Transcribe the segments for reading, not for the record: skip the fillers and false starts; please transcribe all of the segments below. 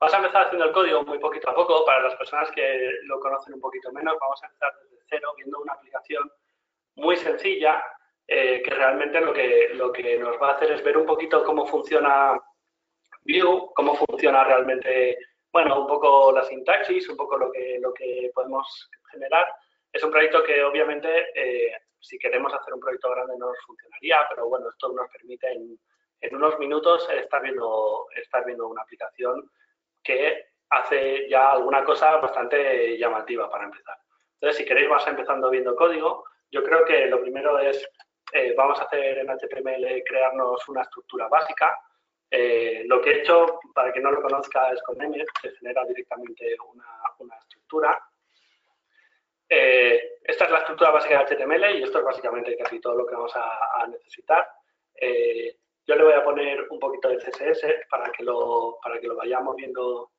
Vas a empezar haciendo el código muy poquito a poco. Para las personas que lo conocen un poquito menos, vamos a empezar desde cero, viendo una aplicación muy sencilla, que realmente lo que nos va a hacer es ver un poquito cómo funciona Vue, cómo funciona realmente, bueno, un poco la sintaxis, un poco lo que podemos generar. Es un proyecto que obviamente, si queremos hacer un proyecto grande no nos funcionaría, pero bueno, esto nos permite en unos minutos estar viendo una aplicación que hace ya alguna cosa bastante llamativa para empezar. Entonces, si queréis, vas empezando viendo código. Yo creo que lo primero es, vamos a hacer en HTML, crearnos una estructura básica. Lo que he hecho, para que no lo conozca, es con Emmet, se genera directamente una estructura. Esta es la estructura básica de HTML y esto es básicamente casi todo lo que vamos a necesitar. Yo le voy a poner un poquito de CSS para que lo vayamos viendo,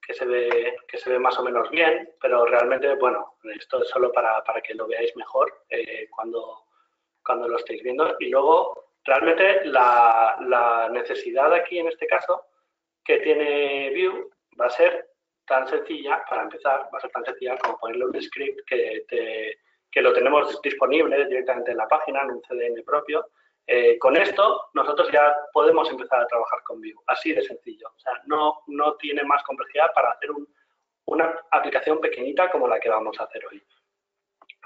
que se ve más o menos bien, pero realmente, bueno, esto es solo para que lo veáis mejor cuando lo estéis viendo. Y luego, realmente, la necesidad aquí, en este caso, que tiene Vue, va a ser tan sencilla, para empezar, va a ser tan sencilla como ponerle un script que lo tenemos disponible directamente en la página, en un CDN propio. Con esto, nosotros ya podemos empezar a trabajar con Vue, así de sencillo. O sea, no tiene más complejidad para hacer una aplicación pequeñita como la que vamos a hacer hoy.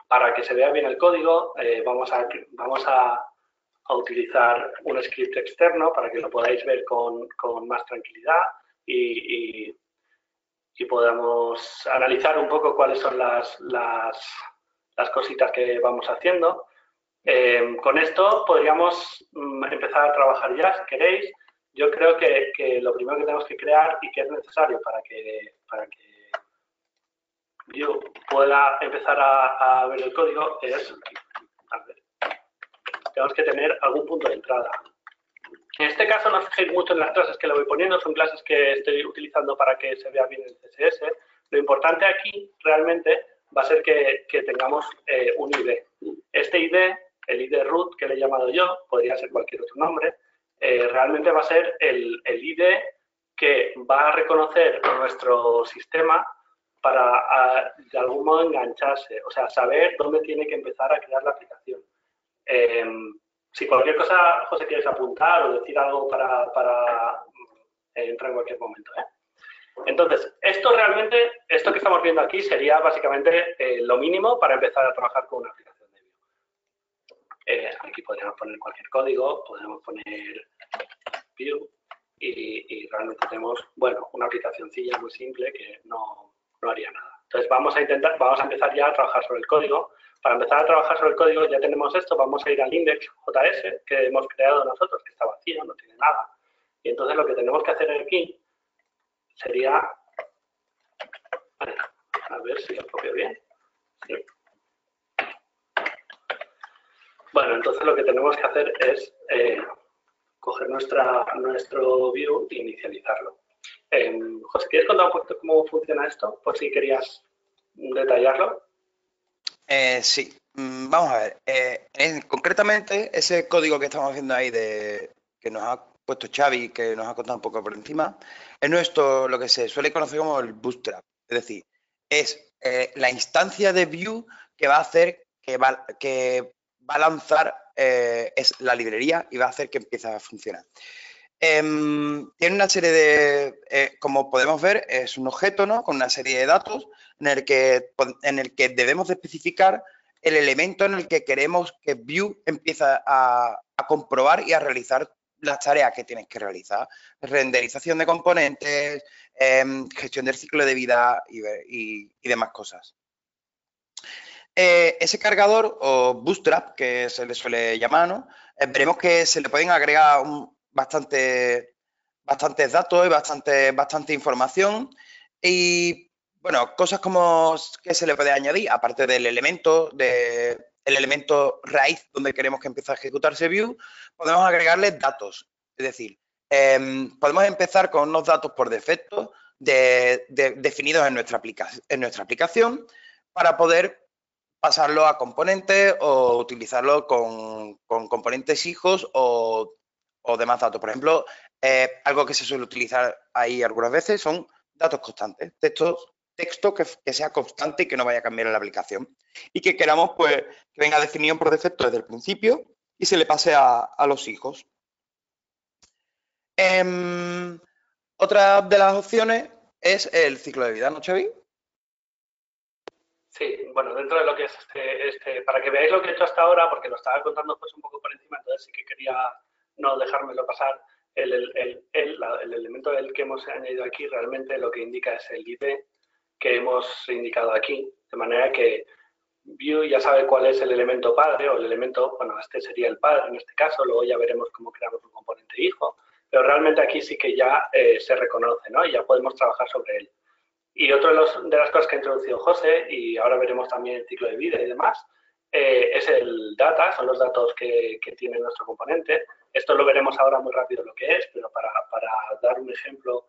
Para que se vea bien el código, vamos a utilizar un script externo para que lo podáis ver con más tranquilidad y podamos analizar un poco cuáles son las cositas que vamos haciendo. Con esto podríamos empezar a trabajar ya, si queréis. Yo creo que lo primero que tenemos que crear y que es necesario para que yo pueda empezar a ver el código es, tenemos que tener algún punto de entrada. En este caso no os fijéis mucho en las clases que le voy poniendo, son clases que estoy utilizando para que se vea bien el CSS. Lo importante aquí realmente va a ser que tengamos un ID. Este ID, el ID root que le he llamado yo, podría ser cualquier otro nombre, realmente va a ser el ID que va a reconocer nuestro sistema para de algún modo engancharse, o sea, saber dónde tiene que empezar a crear la aplicación. Si cualquier cosa, José, quieres apuntar o decir algo para entrar en cualquier momento. Entonces, esto que estamos viendo aquí sería básicamente lo mínimo para empezar a trabajar con una aplicación de Vue. Aquí podríamos poner cualquier código, podemos poner Vue y realmente tenemos, bueno, una aplicacioncilla muy simple que no haría nada. Entonces, vamos a empezar ya a trabajar sobre el código. Para empezar a trabajar sobre el código ya tenemos esto, vamos a ir al index.js que hemos creado nosotros, que está vacío, no tiene nada. Y entonces lo que tenemos que hacer aquí sería, a ver si lo copio bien. Sí. Bueno, entonces lo que tenemos que hacer es coger nuestro Vue e inicializarlo. José, ¿quieres contar un poquito cómo funciona esto? Por si querías detallarlo. Sí, vamos a ver. Concretamente, ese código que estamos viendo ahí que nos ha puesto Xavi, que nos ha contado un poco por encima, es lo que se suele conocer como el Bootstrap. Es decir, es la instancia de Vue que va a hacer que va a lanzar es la librería y va a hacer que empiece a funcionar. Tiene una serie de, como podemos ver, es un objeto, ¿no?, con una serie de datos en el que debemos de especificar el elemento en el que queremos que Vue empiece a comprobar y a realizar las tareas que tienes que realizar. Renderización de componentes, gestión del ciclo de vida y demás cosas. Ese cargador o Bootstrap, que se le suele llamar, ¿no?, veremos que se le pueden agregar bastantes datos y bastante información y, bueno, cosas como que se le puede añadir, aparte del elemento raíz donde queremos que empiece a ejecutarse Vue, podemos agregarle datos. Es decir, podemos empezar con unos datos por defecto definidos en nuestra aplicación para poder pasarlo a componentes o utilizarlo con componentes hijos o demás datos. Por ejemplo, Algo que se suele utilizar ahí algunas veces son datos constantes, texto que sea constante y que no vaya a cambiar en la aplicación. Y que queramos pues que venga definido por defecto desde el principio y se le pase a los hijos. Otra de las opciones es el ciclo de vida, ¿no, Xavi? Sí, bueno, dentro de lo que es para que veáis lo que he hecho hasta ahora, porque lo estaba contando pues un poco por encima, entonces sí que quería no dejármelo pasar. El elemento del que hemos añadido aquí realmente lo que indica es el ID que hemos indicado aquí, de manera que Vue ya sabe cuál es el elemento padre o el elemento, bueno, este sería el padre en este caso, luego ya veremos cómo creamos un componente hijo, pero realmente aquí sí que ya se reconoce, ¿no? Y ya podemos trabajar sobre él. Y otra de las cosas que ha introducido José, y ahora veremos también el ciclo de vida y demás, es el data, son los datos que tiene nuestro componente. Esto lo veremos ahora muy rápido lo que es, pero para dar un ejemplo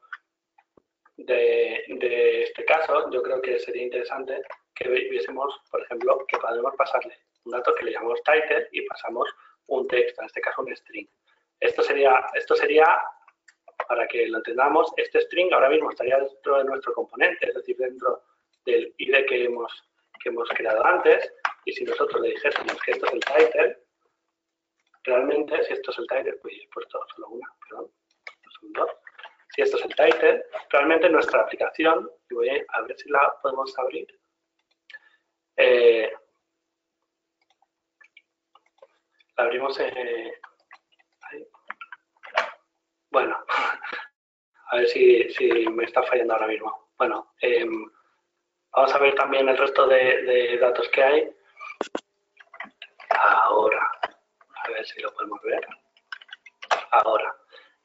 de este caso, yo creo que sería interesante que viésemos, por ejemplo, que podemos pasarle un dato que le llamamos title y pasamos un texto, en este caso un string. Esto sería, para que lo entendamos, este string ahora mismo estaría dentro de nuestro componente, es decir, dentro del ID que hemos creado antes, y si nosotros le dijésemos que esto es el title, realmente, si esto es el title, pues he puesto solo una, perdón, son dos. Si esto es el title, realmente nuestra aplicación, y voy a ver si la podemos abrir, la abrimos ahí. Bueno, a ver si me está fallando ahora mismo. Bueno, vamos a ver también el resto de datos que hay. Ahora, a ver si lo podemos ver. Ahora,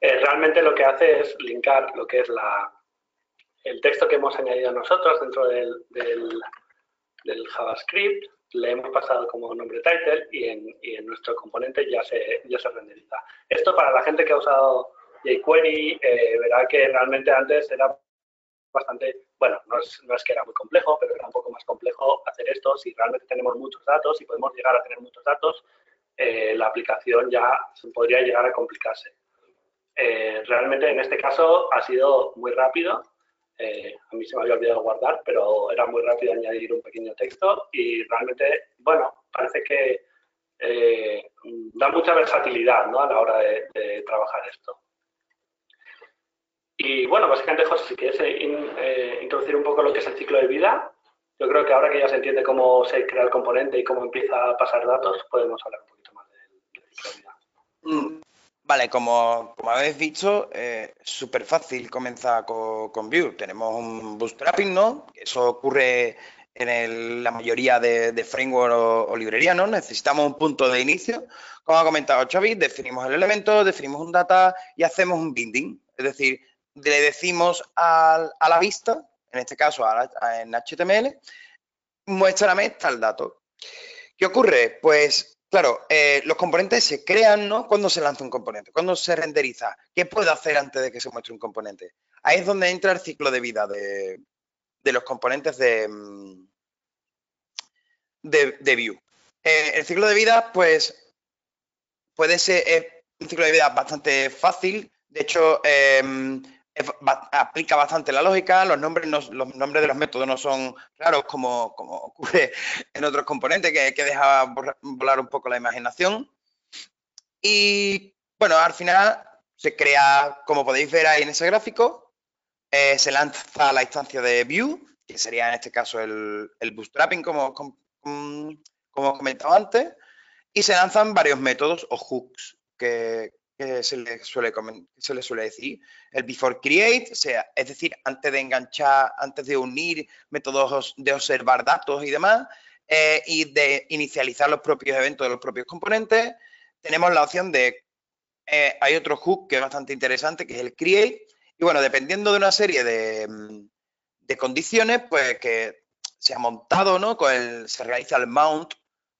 realmente lo que hace es linkar lo que es el texto que hemos añadido nosotros dentro del JavaScript, le hemos pasado como nombre title y en nuestro componente ya se renderiza. Esto para la gente que ha usado jQuery verá que realmente antes era bastante, bueno, no es que era muy complejo, pero era un poco más complejo hacer esto. Si realmente tenemos muchos datos y podemos llegar a tener muchos datos, la aplicación ya podría llegar a complicarse. Realmente en este caso ha sido muy rápido. A mí se me había olvidado guardar, pero era muy rápido añadir un pequeño texto y realmente, bueno, parece que da mucha versatilidad, ¿no?, a la hora de trabajar esto. Y bueno, básicamente, José, si quieres introducir un poco lo que es el ciclo de vida, yo creo que ahora que ya se entiende cómo se crea el componente y cómo empieza a pasar datos, podemos hablar un poquito más del ciclo de vida. Vale, como habéis visto, es súper fácil comenzar con Vue. Tenemos un bootstrapping, ¿no? Eso ocurre en la mayoría de framework o librerías, ¿no? Necesitamos un punto de inicio. Como ha comentado Xavi, definimos el elemento, definimos un data y hacemos un binding. Es decir, le decimos a la vista, en este caso en HTML, muéstrame tal dato. ¿Qué ocurre? Pues claro, los componentes se crean, ¿no?, cuando se lanza un componente, cuando se renderiza. ¿Qué puedo hacer antes de que se muestre un componente? Ahí es donde entra el ciclo de vida de los componentes de Vue. El ciclo de vida, pues, puede ser un ciclo de vida bastante fácil. De hecho, aplica bastante la lógica. Los nombres de los métodos no son raros como ocurre en otros componentes que deja volar un poco la imaginación. Y bueno, al final se crea, como podéis ver ahí en ese gráfico, se lanza la instancia de Vue, que sería en este caso el bootstrapping, como comentaba antes, y se lanzan varios métodos o hooks que se le suele decir. El before create, o sea, es decir, antes de enganchar, antes de unir métodos de observar datos y demás, y de inicializar los propios eventos de los propios componentes. Tenemos la opción de, hay otro hook que es bastante interesante, que es el create, y bueno, dependiendo de una serie de condiciones, pues que se ha montado, ¿no?, se realiza el mount,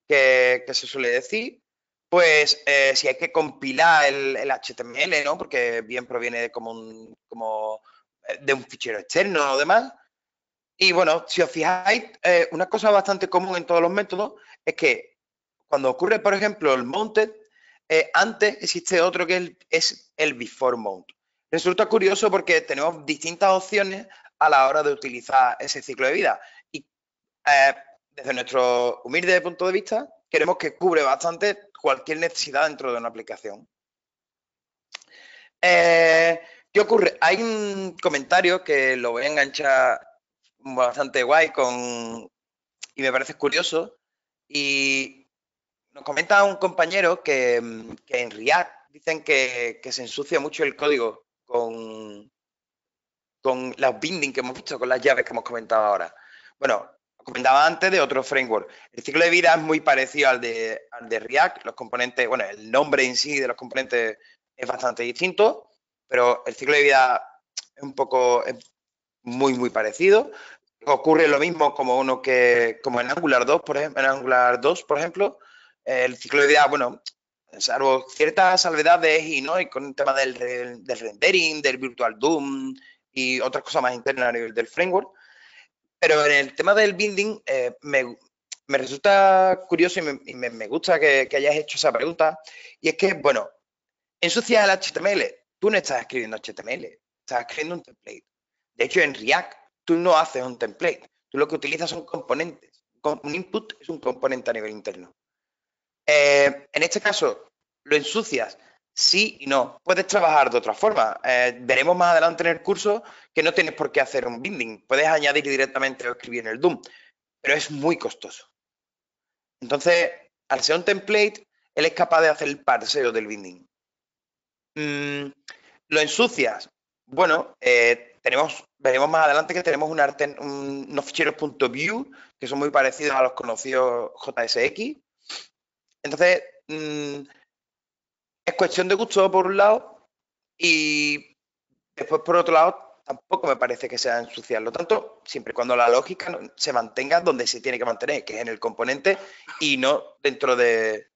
que se suele decir, pues si hay que compilar el HTML, ¿no?, porque bien proviene de de un fichero externo o demás. Y bueno, si os fijáis, una cosa bastante común en todos los métodos es que cuando ocurre, por ejemplo, el mounted, antes existe otro que es el before mount. Resulta curioso porque tenemos distintas opciones a la hora de utilizar ese ciclo de vida. Y desde nuestro humilde punto de vista, queremos que cubre bastante cualquier necesidad dentro de una aplicación. ¿Qué ocurre? Hay un comentario que lo voy a enganchar bastante guay y me parece curioso. Y nos comenta un compañero que en React dicen que se ensucia mucho el código con los binding que hemos visto, con las llaves que hemos comentado ahora. Bueno, comentaba antes de otro framework. El ciclo de vida es muy parecido al de React. Los componentes, bueno, el nombre en sí de los componentes es bastante distinto, pero el ciclo de vida es muy parecido. Ocurre lo mismo como en Angular 2, por ejemplo. El ciclo de vida, bueno, salvo ciertas salvedades y con el tema del rendering, del Virtual DOM y otras cosas más internas a nivel del framework. Pero en el tema del binding me resulta curioso y me gusta que hayas hecho esa pregunta. Y es que, bueno, ensucias el HTML. Tú no estás escribiendo HTML, estás escribiendo un template. De hecho, en React tú no haces un template. Tú lo que utilizas son componentes. Un input es un componente a nivel interno. En este caso, lo ensucias, sí y no. Puedes trabajar de otra forma. Veremos más adelante en el curso que no tienes por qué hacer un binding. Puedes añadir directamente o escribir en el DOM, pero es muy costoso. Entonces, al ser un template, él es capaz de hacer el parseo del binding. Lo ensucias. Bueno, veremos más adelante que tenemos unos ficheros .view que son muy parecidos a los conocidos JSX. Entonces, es cuestión de gusto por un lado y después por otro lado tampoco me parece que sea ensuciarlo tanto, siempre y cuando la lógica se mantenga donde se tiene que mantener, que es en el componente y no dentro del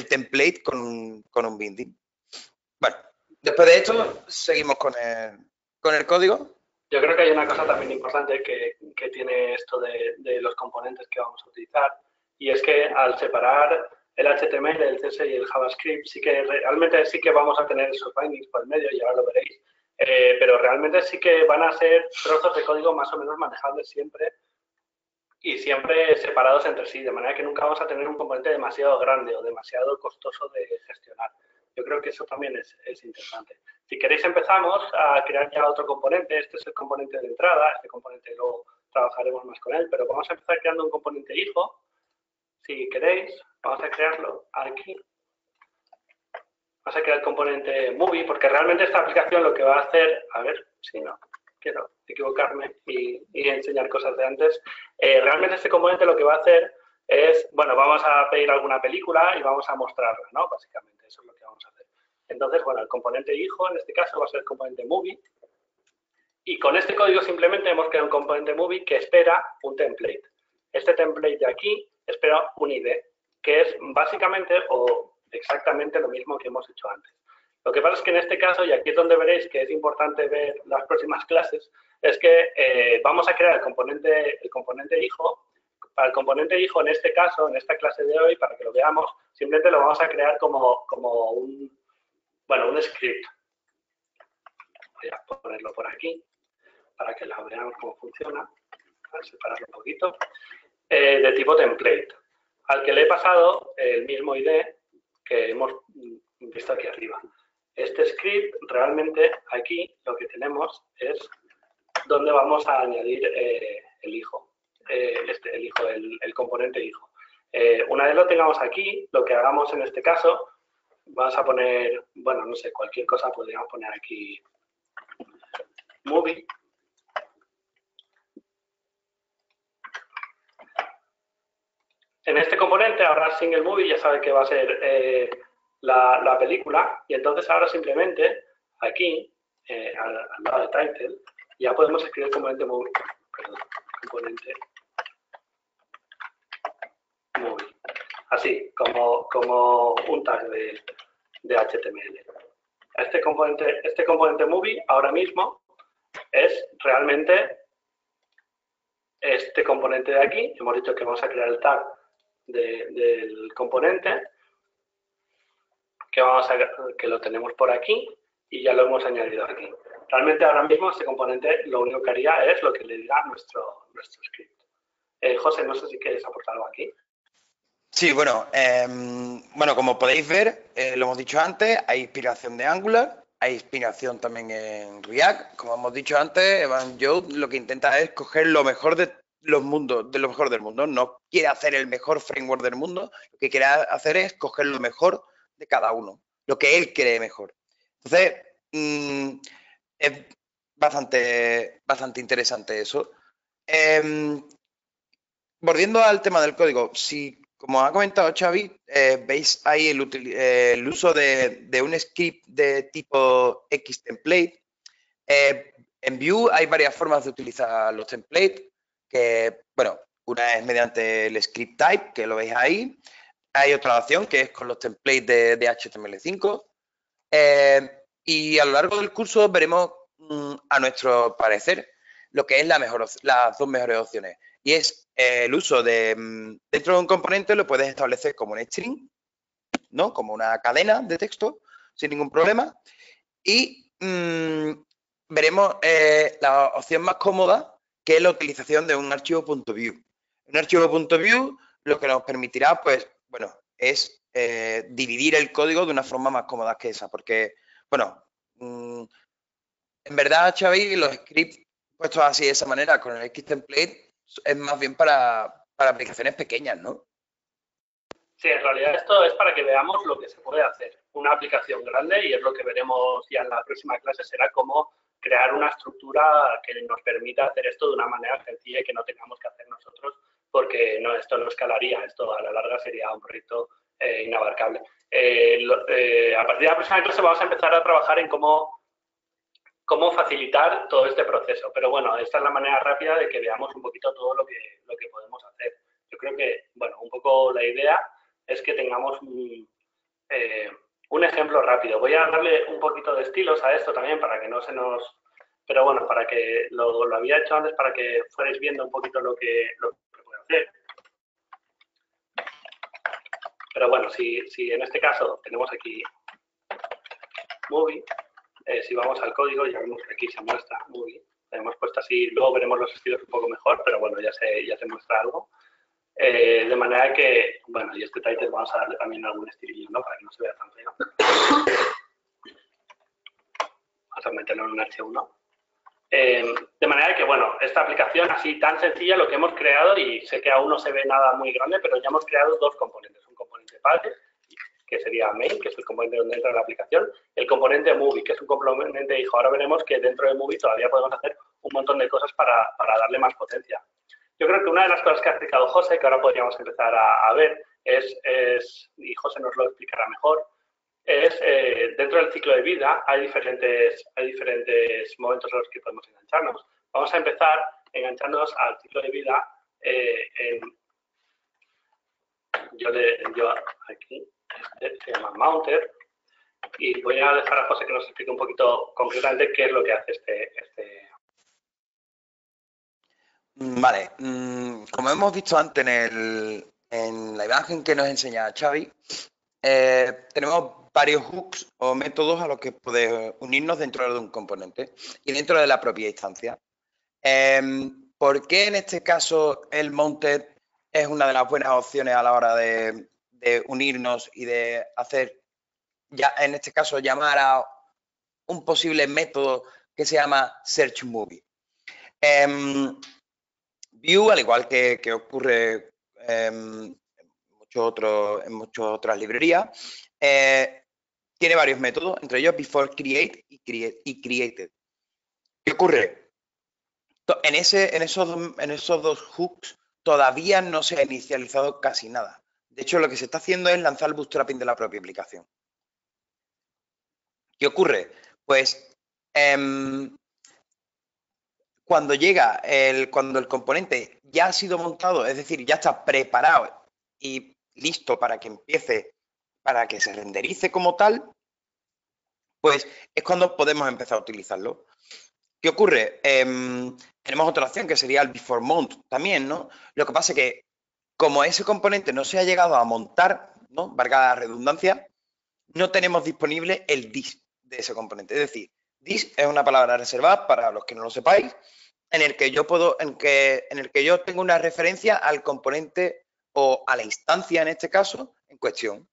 template con un binding. Bueno, después de esto seguimos con el código. Yo creo que hay una cosa también importante que tiene esto de los componentes que vamos a utilizar, y es que al separar el HTML, el CSS y el JavaScript, sí que realmente sí que vamos a tener esos bindings por el medio, y ahora lo veréis, pero realmente sí que van a ser trozos de código más o menos manejables siempre y siempre separados entre sí, de manera que nunca vamos a tener un componente demasiado grande o demasiado costoso de gestionar. Yo creo que eso también es interesante. Si queréis empezamos a crear ya otro componente. Este es el componente de entrada, este componente luego trabajaremos más con él, pero vamos a empezar creando un componente hijo. Si queréis, vamos a crearlo aquí. Vamos a crear el componente movie, porque realmente esta aplicación lo que va a hacer, a ver si no quiero equivocarme y enseñar cosas de antes. Realmente este componente lo que va a hacer es, bueno, vamos a pedir alguna película y vamos a mostrarla, ¿no? Básicamente, eso es lo que vamos a hacer. Entonces, bueno, el componente hijo en este caso va a ser el componente movie. Y con este código simplemente hemos creado un componente movie que espera un template. Este template de aquí espera un ID, que es básicamente o exactamente lo mismo que hemos hecho antes. Lo que pasa es que en este caso, y aquí es donde veréis que es importante ver las próximas clases, es que vamos a crear el componente hijo. Para el componente hijo, en este caso, en esta clase de hoy, para que lo veamos, simplemente lo vamos a crear como un script. Voy a ponerlo por aquí para que lo veamos cómo funciona. Voy a separarlo un poquito. De tipo template, al que le he pasado el mismo ID que hemos visto aquí arriba. Este script, realmente aquí lo que tenemos es donde vamos a añadir el hijo, el componente hijo. Una vez lo tengamos aquí, lo que hagamos en este caso, vamos a poner, bueno, no sé, cualquier cosa podríamos poner aquí movie. En este componente, ahora single movie, ya sabe que va a ser la película, y entonces ahora simplemente aquí, al lado de title, ya podemos escribir el componente movie. Perdón, componente movie. Así, como un tag de HTML. Este componente movie ahora mismo es realmente este componente de aquí. Hemos dicho que vamos a crear el tag del componente, que lo tenemos por aquí, y ya lo hemos añadido aquí. Realmente ahora mismo este componente lo único que haría es lo que le diga nuestro script. José, no sé si quieres aportar algo aquí. Sí, bueno, como podéis ver, lo hemos dicho antes, hay inspiración de Angular, hay inspiración también en React. Como hemos dicho antes, Evan Youth lo que intenta es coger lo mejor de los mundos, de lo mejor del mundo. No quiere hacer el mejor framework del mundo, lo que quiere hacer es coger lo mejor de cada uno, lo que él cree mejor. Entonces, es bastante interesante eso. Volviendo al tema del código, si, como ha comentado Xavi, veis ahí el uso de un script de tipo XTemplate. En Vue hay varias formas de utilizar los templates, que, bueno, una es mediante el script type, que lo veis ahí. Hay otra opción que es con los templates de HTML5. Y a lo largo del curso veremos, a nuestro parecer, lo que es las dos mejores opciones. Y es el uso de, dentro de un componente lo puedes establecer como un string, ¿no? Como una cadena de texto, sin ningún problema. Y veremos la opción más cómoda, que es la utilización de un archivo .vue. Un archivo .vue lo que nos permitirá, pues, bueno, es dividir el código de una forma más cómoda que esa, porque, bueno, en verdad, Xavi, los scripts puestos así de esa manera, con el XTemplate, es más bien para aplicaciones pequeñas, ¿no? Sí, en realidad esto es para que veamos lo que se puede hacer. Una aplicación grande, y es lo que veremos ya en la próxima clase, será cómo crear una estructura que nos permita hacer esto de una manera sencilla y que no tengamos que hacer nosotros, porque no, esto no escalaría, esto a la larga sería un proyecto inabarcable. A partir de la próxima clase vamos a empezar a trabajar en cómo facilitar todo este proceso. Pero bueno, esta es la manera rápida de que veamos un poquito todo lo que podemos hacer. Yo creo que, bueno, un poco la idea es que tengamos un ejemplo rápido. Voy a darle un poquito de estilos a esto también para que no se nos... Pero bueno, para que lo había hecho antes para que fuerais viendo un poquito lo que puede hacer. Pero bueno, si en este caso tenemos aquí movie, si vamos al código ya vemos que aquí se muestra movie. La hemos puesto así, luego veremos los estilos un poco mejor, pero bueno, ya se muestra algo. De manera que, bueno, y este title vamos a darle también algún estilillo, ¿no? Para que no se vea tan feo. Vamos a meterlo en un H1. De manera que, bueno, esta aplicación así tan sencilla, lo que hemos creado, y sé que aún no se ve nada muy grande, pero ya hemos creado dos componentes. Un componente padre, que sería main, que es el componente donde entra la aplicación, el componente movie, que es un componente hijo. Ahora veremos que dentro de movie todavía podemos hacer un montón de cosas para darle más potencia. Yo creo que una de las cosas que ha explicado José, que ahora podríamos empezar a ver, y José nos lo explicará mejor, es dentro del ciclo de vida hay diferentes momentos en los que podemos engancharnos. Vamos a empezar enganchándonos al ciclo de vida yo aquí, se llama Mounter, y voy a dejar a José que nos explique un poquito concretamente qué es lo que hace este. Vale, como hemos visto antes en la imagen que nos enseña Xavi, tenemos varios hooks o métodos a los que podemos unirnos dentro de un componente y dentro de la propia instancia. ¿Por qué en este caso el mounted es una de las buenas opciones a la hora de unirnos y de hacer, ya en este caso, llamar a un posible método que se llama search movie? Vue, al igual que ocurre en muchas otras librerías, tiene varios métodos, entre ellos before create y created. ¿Qué ocurre? En esos dos hooks todavía no se ha inicializado casi nada. De hecho, lo que se está haciendo es lanzar el bootstrapping de la propia aplicación. ¿Qué ocurre? Pues cuando el componente ya ha sido montado, es decir, ya está preparado y listo para que empiece, para que se renderice como tal, pues es cuando podemos empezar a utilizarlo. ¿Qué ocurre? Tenemos otra opción que sería el before mount también, ¿no? Lo que pasa es que como ese componente no se ha llegado a montar, ¿no? Valga la redundancia, no tenemos disponible el de ese componente. Es decir, this es una palabra reservada, para los que no lo sepáis, en el que yo tengo una referencia al componente o a la instancia, en este caso, en cuestión.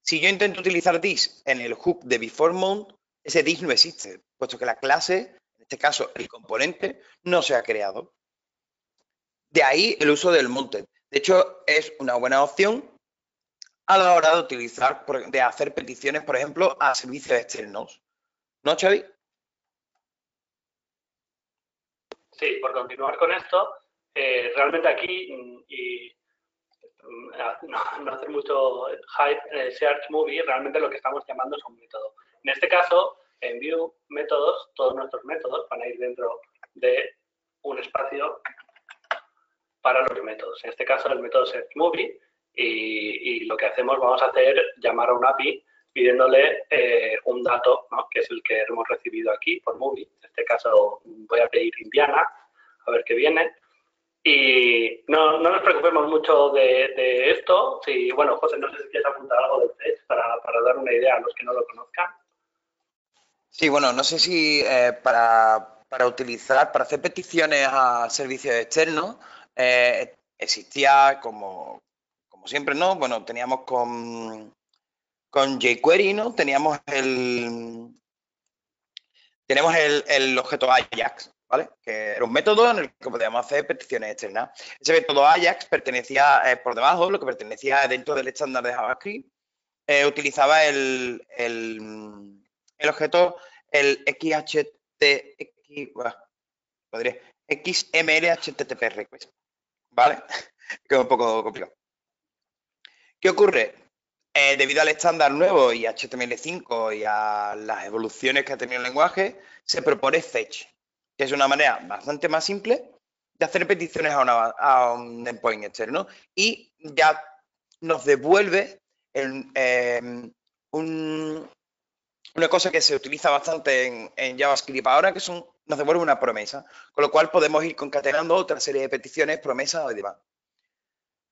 Si yo intento utilizar this en el hook de beforeMount, ese this no existe, puesto que la clase, en este caso el componente, no se ha creado. De ahí el uso del mounted. De hecho, es una buena opción a la hora de utilizar, de hacer peticiones, por ejemplo, a servicios externos. ¿No, Xavi? Sí, por continuar con esto, realmente aquí, y no hacer mucho hype, search movie, realmente lo que estamos llamando es un método. En este caso, en view métodos, todos nuestros métodos van a ir dentro de un espacio para los métodos. En este caso, el método search movie, y lo que hacemos, vamos a hacer llamar a un API pidiéndole un dato, ¿no?, que es el que hemos recibido aquí por movie. En este caso voy a pedir Indiana, a ver qué viene. Y no nos preocupemos mucho de esto. Sí, bueno, José, no sé si quieres apuntar algo del Fetch para dar una idea a los que no lo conozcan. Sí, bueno, no sé si para hacer peticiones a servicios externos, existía como siempre, ¿no? Bueno, teníamos con jQuery, ¿no? Teníamos el objeto Ajax, ¿vale? Que era un método en el que podíamos hacer peticiones externas. Ese método Ajax pertenecía por debajo, lo que pertenecía dentro del estándar de JavaScript, utilizaba el objeto, el XML HTTP request, ¿vale? Que es un poco complicado. ¿Qué ocurre? Debido al estándar nuevo y a HTML5 y a las evoluciones que ha tenido el lenguaje, se propone Fetch, que es una manera bastante más simple de hacer peticiones a un endpoint externo y ya nos devuelve una cosa que se utiliza bastante en JavaScript ahora, que nos devuelve una promesa, con lo cual podemos ir concatenando otra serie de peticiones, promesas y demás.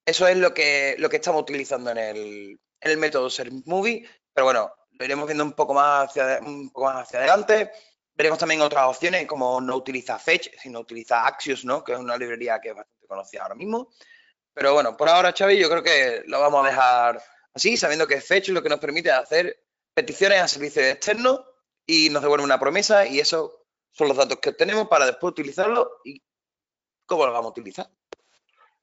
Eso es lo que estamos utilizando en el método ServeMovie, pero bueno, lo iremos viendo un poco más hacia adelante. Veremos también otras opciones, como no utiliza Fetch, sino utiliza Axios, ¿no?, que es una librería que es bastante conocida ahora mismo. Pero bueno, por ahora, Xavi, yo creo que lo vamos a dejar así, sabiendo que Fetch es lo que nos permite hacer peticiones a servicios externos y nos devuelve una promesa, y esos son los datos que obtenemos para después utilizarlo y cómo lo vamos a utilizar.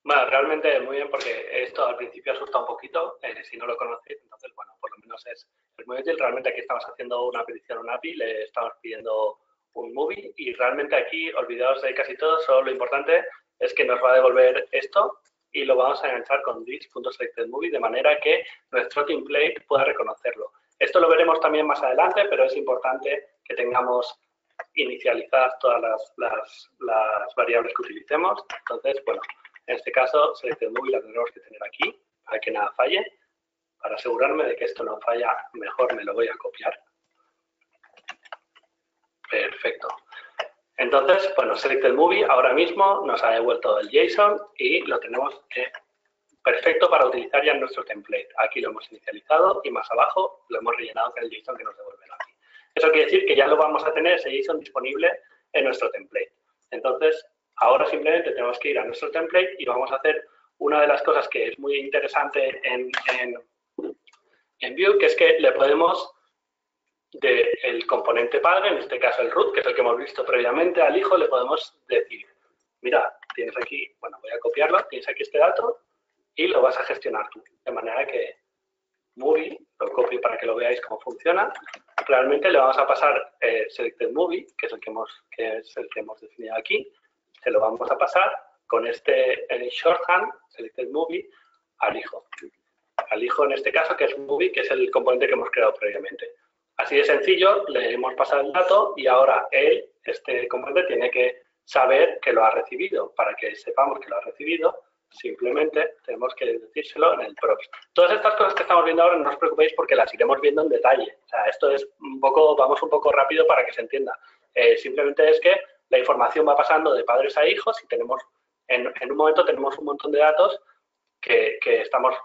Bueno, realmente muy bien, porque esto al principio asusta un poquito, si no lo conocéis. Entonces, bueno, por lo menos es muy útil. Realmente aquí estamos haciendo una petición a un API, le estamos pidiendo un movie, y realmente aquí, olvidaos de casi todo, solo lo importante es que nos va a devolver esto y lo vamos a enganchar con this.selectedMovie de manera que nuestro template pueda reconocerlo. Esto lo veremos también más adelante, pero es importante que tengamos inicializadas todas las variables que utilicemos. Entonces, bueno, en este caso, SelectedMovie la tendremos que tener aquí para que nada falle. Para asegurarme de que esto no falla, mejor me lo voy a copiar. Perfecto. Entonces, bueno, SelectedMovie ahora mismo nos ha devuelto el JSON y lo tenemos perfecto para utilizar ya en nuestro template. Aquí lo hemos inicializado y más abajo lo hemos rellenado con el JSON que nos devuelve el API. Eso quiere decir que ya lo vamos a tener ese JSON disponible en nuestro template. Entonces, ahora simplemente tenemos que ir a nuestro template y vamos a hacer una de las cosas que es muy interesante en Vue, que es que le podemos, del componente padre, en este caso el root, que es el que hemos visto previamente, al hijo le podemos decir, mira, tienes aquí, bueno, voy a copiarlo, tienes aquí este dato y lo vas a gestionar tú. De manera que Movie, lo copio para que lo veáis cómo funciona. Realmente le vamos a pasar SelectedMovie, que es el que hemos definido aquí. Se lo vamos a pasar con este shorthand, SelectedMovie, al hijo. Al hijo en este caso, que es Movie, que es el componente que hemos creado previamente. Así de sencillo, le hemos pasado el dato y ahora este componente, tiene que saber que lo ha recibido. Para que sepamos que lo ha recibido, simplemente tenemos que decírselo en el props. Todas estas cosas que estamos viendo ahora, no os preocupéis porque las iremos viendo en detalle. O sea, esto es vamos un poco rápido para que se entienda. Simplemente es que la información va pasando de padres a hijos y tenemos, en un momento tenemos un montón de datos que estamos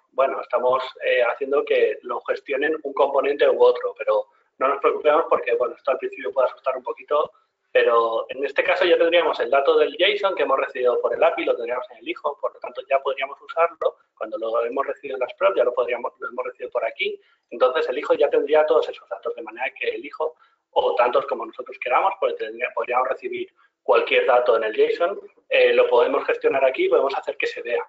haciendo que lo gestionen un componente u otro, pero no nos preocupemos porque, bueno, esto al principio puede asustar un poquito, pero en este caso ya tendríamos el dato del JSON que hemos recibido por el API, lo tendríamos en el hijo, por lo tanto ya podríamos usarlo. Cuando lo hemos recibido en las props, ya lo hemos recibido por aquí. Entonces el hijo ya tendría todos esos datos, de manera que el hijo, o tantos como nosotros queramos, pues podríamos recibir cualquier dato en el JSON, lo podemos gestionar aquí, podemos hacer que se vea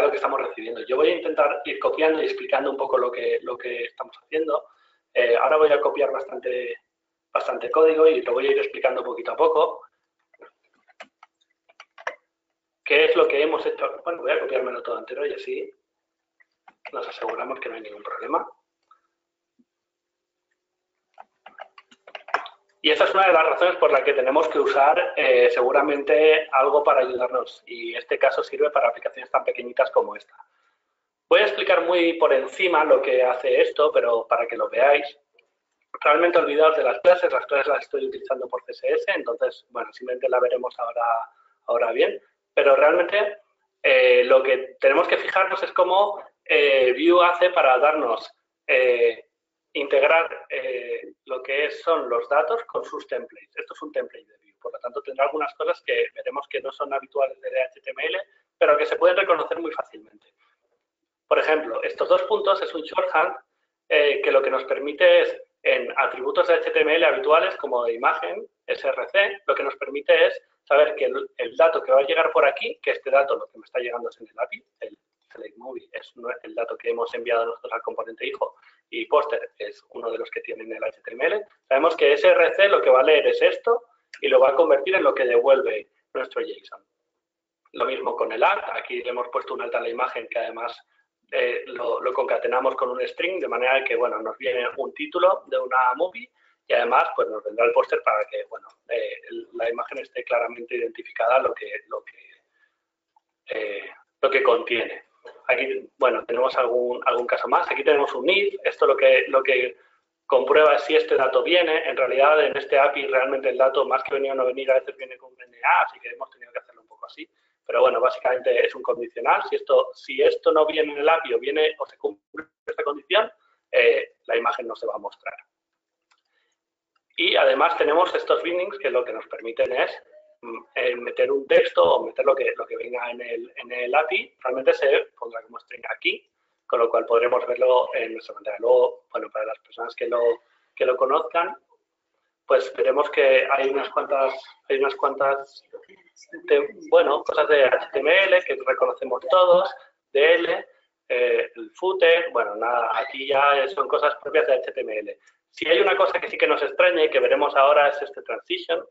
lo que estamos recibiendo. Yo voy a intentar ir copiando y explicando un poco lo que estamos haciendo. Ahora voy a copiar bastante código y lo voy a ir explicando poquito a poco. ¿Qué es lo que hemos hecho? Bueno, voy a copiármelo todo entero y así nos aseguramos que no hay ningún problema. Y esa es una de las razones por las que tenemos que usar seguramente algo para ayudarnos. Y este caso sirve para aplicaciones tan pequeñitas como esta. Voy a explicar muy por encima lo que hace esto, pero para que lo veáis. Realmente olvidaos de las clases las estoy utilizando por CSS, entonces, bueno, simplemente la veremos ahora bien. Pero realmente lo que tenemos que fijarnos es cómo Vue hace para darnos integrar lo que son los datos con sus templates. Esto es un template de Vue, por lo tanto tendrá algunas cosas que veremos que no son habituales de HTML, pero que se pueden reconocer muy fácilmente. Por ejemplo, estos dos puntos es un shorthand que lo que nos permite es, en atributos de HTML habituales como de imagen, src, lo que nos permite es saber que el dato que va a llegar por aquí, que este dato lo que me está llegando es en el API, el select movie es el dato que hemos enviado nosotros al componente hijo, y poster es uno de los que tienen el HTML. Sabemos que src lo que va a leer es esto y lo va a convertir en lo que devuelve nuestro JSON. Lo mismo con el alt, aquí le hemos puesto un alt a la imagen que además lo concatenamos con un string, de manera que, bueno, nos viene un título de una movie y además pues nos vendrá el póster para que, bueno, la imagen esté claramente identificada lo que contiene. Aquí, bueno, tenemos algún caso más. Aquí tenemos un if. Esto lo que comprueba es si este dato viene. En realidad, en este API, realmente el dato, más que venir o no venir, a veces viene con un NA, así que hemos tenido que hacerlo un poco así. Pero bueno, básicamente es un condicional. Si esto no viene en el API o viene o se cumple esta condición, la imagen no se va a mostrar. Y además tenemos estos bindings que lo que nos permiten es meter un texto o meter lo que venga en el API. Realmente se pondrá como string aquí, con lo cual podremos verlo en nuestra pantalla. Luego, bueno, para las personas que lo conozcan, pues veremos que hay unas cuantas cosas de HTML que reconocemos todos, DL, el footer, bueno, nada, aquí ya son cosas propias de HTML. Si hay una cosa que sí que nos extraña y que veremos ahora es este transition.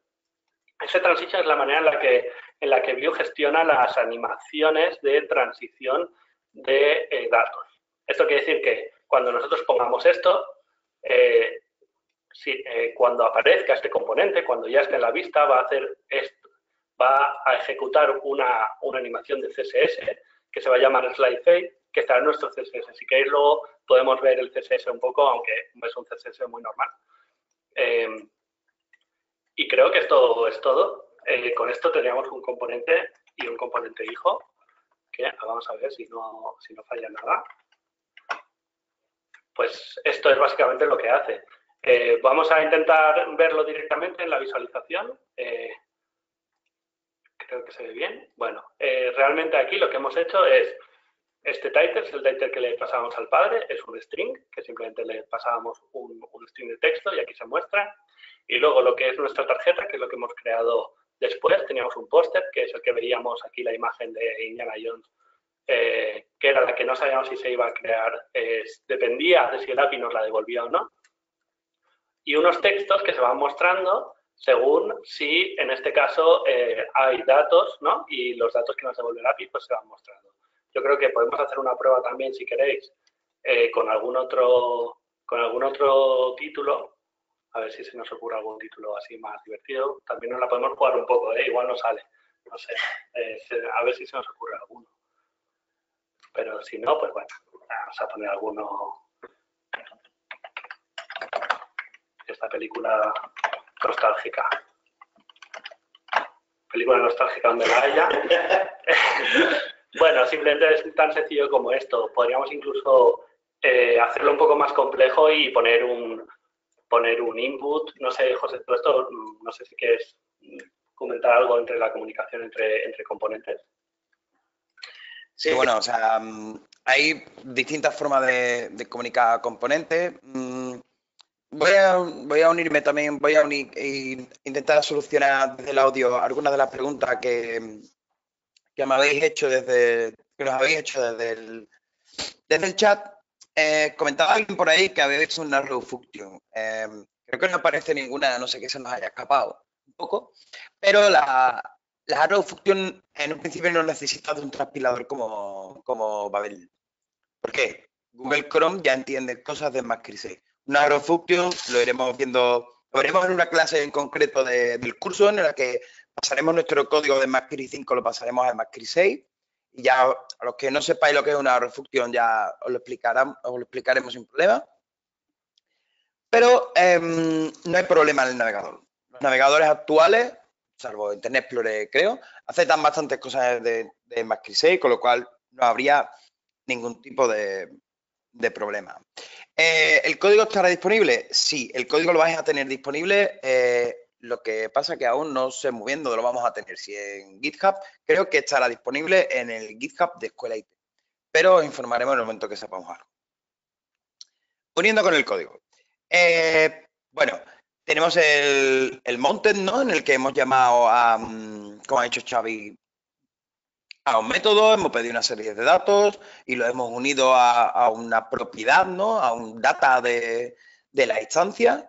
Ese transition es la manera en la que Vue gestiona las animaciones de transición de datos. Esto quiere decir que cuando nosotros pongamos esto, cuando aparezca este componente, cuando ya esté en la vista, va a hacer esto. Va a ejecutar una animación de CSS que se va a llamar slide fade, que estará en nuestro CSS. Si queréis luego podemos ver el CSS un poco, aunque es un CSS muy normal. Y creo que esto es todo. Con esto tendríamos un componente y un componente hijo, que vamos a ver si no falla nada. Pues esto es básicamente lo que hace. Vamos a intentar verlo directamente en la visualización. Creo que se ve bien. Bueno, realmente aquí lo que hemos hecho es este title, es el title que le pasábamos al padre, es un string, que simplemente le pasábamos un string de texto y aquí se muestra. Y luego lo que es nuestra tarjeta, que es lo que hemos creado después, teníamos un póster, que es el que veíamos aquí la imagen de Indiana Jones, que era la que no sabíamos si se iba a crear, dependía de si el API nos la devolvía o no. Y unos textos que se van mostrando según si, en este caso, hay datos, ¿no? Y los datos que nos devuelve el API pues se van mostrando. Yo creo que podemos hacer una prueba también, si queréis, con algún otro título. A ver si se nos ocurre algún título así más divertido. También nos la podemos jugar un poco, igual no sale. No sé, a ver si se nos ocurre alguno. Pero si no, pues bueno, vamos a poner alguno. Esta película nostálgica. Película nostálgica donde la haya. Bueno, simplemente es tan sencillo como esto. Podríamos incluso hacerlo un poco más complejo y poner un poner un input. No sé, José, todo esto, no sé si quieres comentar algo entre la comunicación entre componentes. Sí, bueno, o sea, hay distintas formas de comunicar a componentes. Voy a unirme también, intentar solucionar desde el audio algunas de las preguntas que me habéis hecho que nos habéis hecho desde el chat. Comentaba alguien por ahí que había visto una row function. Creo que no aparece ninguna, no sé qué se nos haya escapado un poco, pero la arrow function en un principio no necesita de un transpilador como Babel. ¿Por qué? Google Chrome ya entiende cosas de MAX6. Una arrow function lo iremos viendo, lo veremos en una clase en concreto del curso en la que pasaremos nuestro código de MAX5, lo pasaremos a MAX6. Y ya a los que no sepáis lo que es una arrow function ya os lo explicaremos sin problema. Pero no hay problema en el navegador. Los navegadores actuales, salvo Internet Explorer, creo, aceptan bastantes cosas de MAX6, con lo cual no habría ningún tipo de problema. ¿El código estará disponible? Sí, el código lo vais a tener disponible. Lo que pasa es que aún no sé muy bien dónde lo vamos a tener. Si en GitHub, creo que estará disponible en el GitHub de Escuela IT. Pero os informaremos en el momento que sepamos algo. Uniendo con el código. Bueno, tenemos el mounted, ¿no? En el que hemos llamado a, como ha dicho Xavi, a un método, hemos pedido una serie de datos y lo hemos unido a una propiedad, ¿no? A un data de la instancia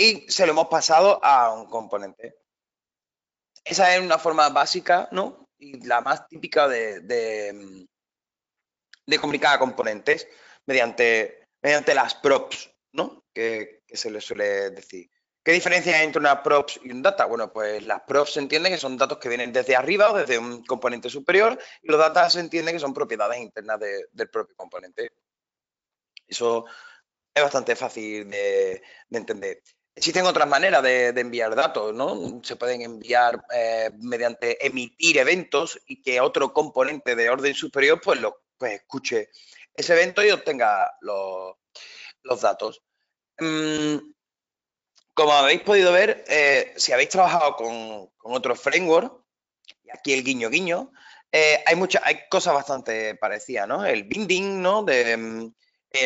y se lo hemos pasado a un componente. Esa es una forma básica, ¿no? Y la más típica de comunicar a componentes mediante las props, ¿no? Que se les suele decir. ¿Qué diferencia hay entre una props y un data? Bueno, pues las props se entiende que son datos que vienen desde arriba o desde un componente superior y los datas se entiende que son propiedades internas del propio componente. Eso es bastante fácil de entender. Existen otras maneras de enviar datos, ¿no? Se pueden enviar mediante emitir eventos y que otro componente de orden superior pues escuche ese evento y obtenga los datos. Como habéis podido ver, si habéis trabajado con otros frameworks, y aquí el guiño guiño, hay cosas bastante parecidas, ¿no? El binding, ¿no?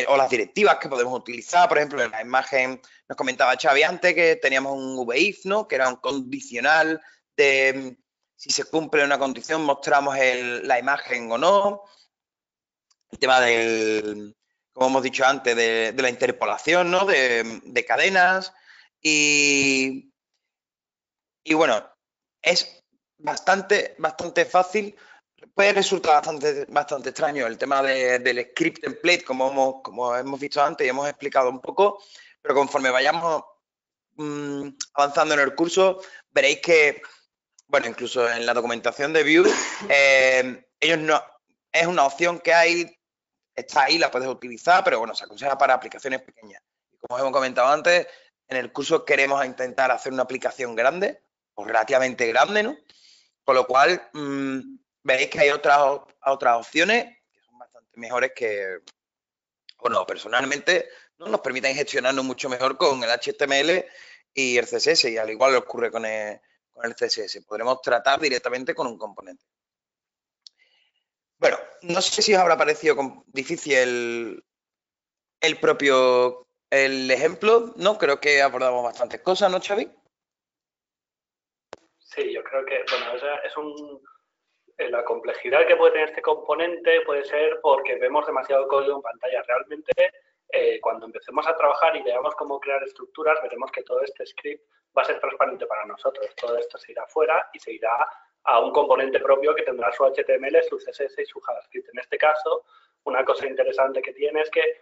O las directivas que podemos utilizar, por ejemplo, en la imagen nos comentaba Xavi antes que teníamos un VIF, ¿no? Que era un condicional de si se cumple una condición mostramos la imagen o no. El tema como hemos dicho antes, de la interpolación, ¿no? De cadenas y bueno, es bastante fácil. Puede resultar bastante extraño el tema del script template, como hemos visto antes y hemos explicado un poco, pero conforme vayamos avanzando en el curso, veréis que, bueno, incluso en la documentación de Vue, ellos no, es una opción que hay, está ahí, la puedes utilizar, pero bueno, se aconseja para aplicaciones pequeñas. Como hemos comentado antes, en el curso queremos intentar hacer una aplicación grande, o relativamente grande, ¿no? Con lo cual, veréis que hay otras opciones que son bastante mejores que, bueno, personalmente, ¿no? Nos permiten gestionarnos mucho mejor con el HTML y el CSS, y al igual ocurre con el CSS. Podremos tratar directamente con un componente. Bueno, no sé si os habrá parecido difícil el ejemplo, ¿no? Creo que abordamos bastantes cosas, ¿no, Xavi? Sí, yo creo que, bueno, la complejidad que puede tener este componente puede ser porque vemos demasiado código en pantalla. Realmente, cuando empecemos a trabajar y veamos cómo crear estructuras, veremos que todo este script va a ser transparente para nosotros. Todo esto se irá fuera y se irá a un componente propio que tendrá su HTML, su CSS y su JavaScript. En este caso, una cosa interesante que tiene es que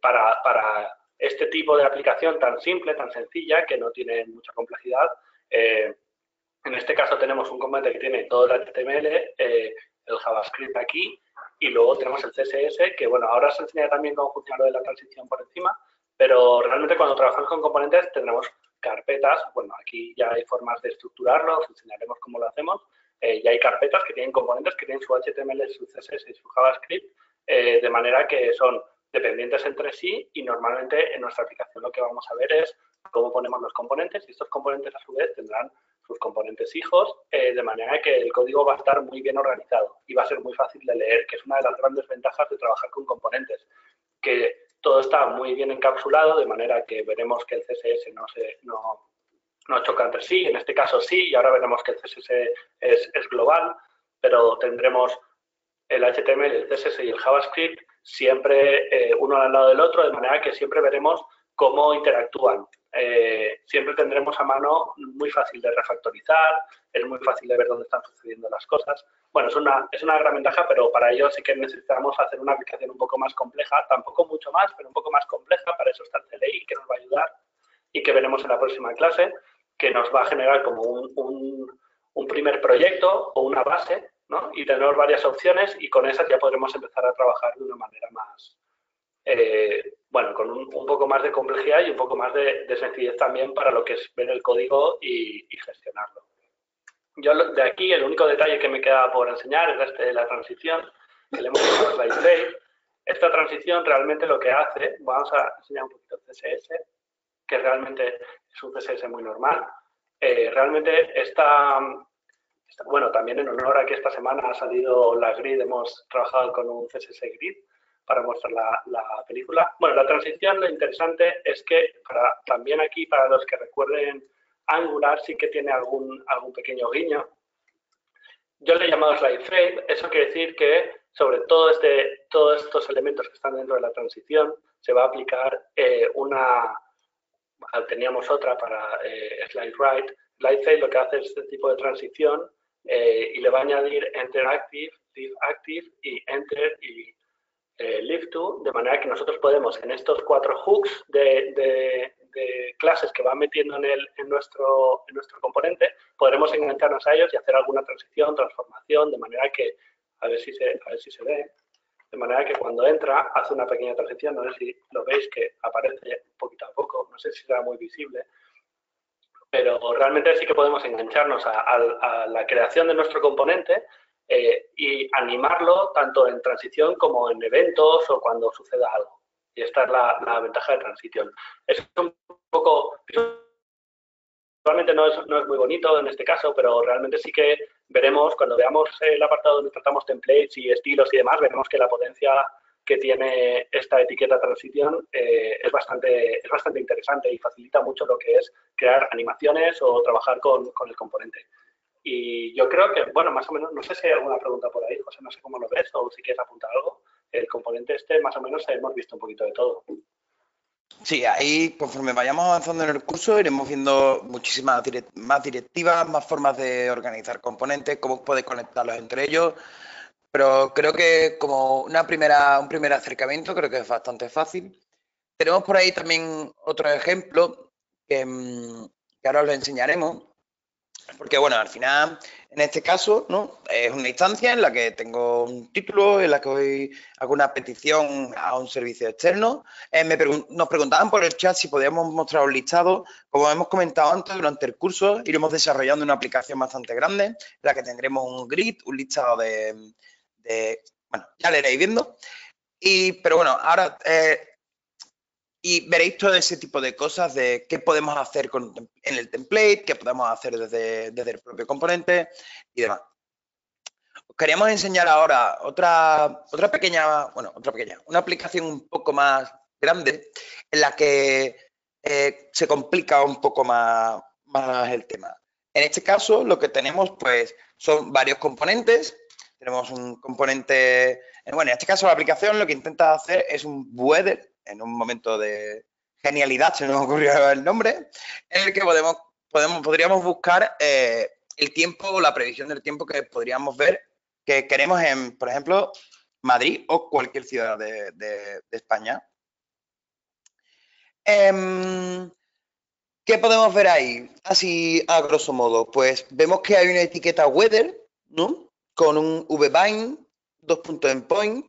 para este tipo de aplicación tan simple, tan sencilla, que no tiene mucha complejidad, en este caso tenemos un componente que tiene todo el HTML, el JavaScript aquí, y luego tenemos el CSS, que bueno, ahora os enseñaré también cómo funciona lo de la transición por encima, pero realmente cuando trabajamos con componentes tendremos carpetas, bueno, aquí ya hay formas de estructurarlo, os enseñaremos cómo lo hacemos, ya hay carpetas que tienen componentes que tienen su HTML, su CSS y su JavaScript, de manera que son dependientes entre sí, y normalmente en nuestra aplicación lo que vamos a ver es cómo ponemos los componentes, y estos componentes a su vez tendrán sus componentes hijos, de manera que el código va a estar muy bien organizado y va a ser muy fácil de leer, que es una de las grandes ventajas de trabajar con componentes, que todo está muy bien encapsulado, de manera que veremos que el CSS no choca entre sí, en este caso sí, y ahora veremos que el CSS es global, pero tendremos el HTML, el CSS y el JavaScript siempre uno al lado del otro, de manera que siempre veremos cómo interactúan. Siempre tendremos a mano muy fácil de refactorizar, es muy fácil de ver dónde están sucediendo las cosas. Bueno, es una gran ventaja, pero para ello sí que necesitamos hacer una aplicación un poco más compleja, tampoco mucho más, pero un poco más compleja. Para eso está el CLI, que nos va a ayudar y que veremos en la próxima clase, que nos va a generar como un primer proyecto o una base, ¿no? Y tenemos varias opciones, y con esas ya podremos empezar a trabajar de una manera más, bueno, con un poco más de complejidad y un poco más de sencillez también para lo que es ver el código y gestionarlo. Yo de aquí el único detalle que me queda por enseñar es este de la transición, que le hemos llamado slide frame. Esta transición realmente lo que hace, vamos a enseñar un poquito el CSS, que realmente es un CSS muy normal. Realmente bueno, también en honor a que esta semana ha salido la Grid, hemos trabajado con un CSS Grid para mostrar la película. Bueno, la transición, lo interesante es que también aquí, para los que recuerden Angular, sí que tiene algún pequeño guiño. Yo le he llamado slide frame. Eso quiere decir que sobre todos estos elementos que están dentro de la transición se va a aplicar teníamos otra para slide right. Slide frame lo que hace es este tipo de transición y le va a añadir enter active, leave active y enter y leave to, de manera que nosotros podemos en estos 4 hooks de clases que van metiendo en nuestro componente, podremos engancharnos a ellos y hacer alguna transición, transformación, de manera que, a ver si se ve, de manera que cuando entra hace una pequeña transición. No sé si lo veis, que aparece poquito a poco, no sé si será muy visible, pero realmente sí que podemos engancharnos a la creación de nuestro componente y animarlo tanto en transición como en eventos o cuando suceda algo. Y esta es la ventaja de transición. Es un poco, realmente no es muy bonito en este caso, pero realmente sí que veremos, cuando veamos el apartado donde tratamos templates y estilos y demás, veremos que la potencia que tiene esta etiqueta transición es bastante interesante y facilita mucho lo que es crear animaciones o trabajar con el componente. Y yo creo que, bueno, más o menos, no sé si hay alguna pregunta por ahí, José, no sé cómo lo ves o si quieres apuntar algo. El componente más o menos hemos visto un poquito de todo. Sí, ahí conforme vayamos avanzando en el curso iremos viendo muchísimas más directivas, más formas de organizar componentes, cómo poder conectarlos entre ellos. Pero creo que como un primer acercamiento creo que es bastante fácil. Tenemos por ahí también otro ejemplo que ahora os lo enseñaremos. Porque, bueno, al final, en este caso, ¿no? Es una instancia en la que tengo un título, en la que hago una petición a un servicio externo. Nos preguntaban por el chat si podíamos mostrar un listado. Como hemos comentado antes, durante el curso iremos desarrollando una aplicación bastante grande, en la que tendremos un grid, un listado bueno, ya lo iréis viendo. Pero bueno, ahora... y veréis todo ese tipo de cosas de qué podemos hacer en el template, qué podemos hacer desde el propio componente y demás. Os queríamos enseñar ahora una aplicación un poco más grande en la que se complica un poco más el tema. En este caso, lo que tenemos pues son varios componentes. Tenemos un componente, bueno, en este caso la aplicación lo que intenta hacer es un weather, en un momento de genialidad se nos ocurrió el nombre, en el que podríamos buscar el tiempo o la previsión del tiempo que podríamos ver que queremos en, por ejemplo, Madrid o cualquier ciudad de España. ¿Qué podemos ver ahí? Así a grosso modo, pues vemos que hay una etiqueta weather, ¿no? Con un vbind, 2 puntos en point.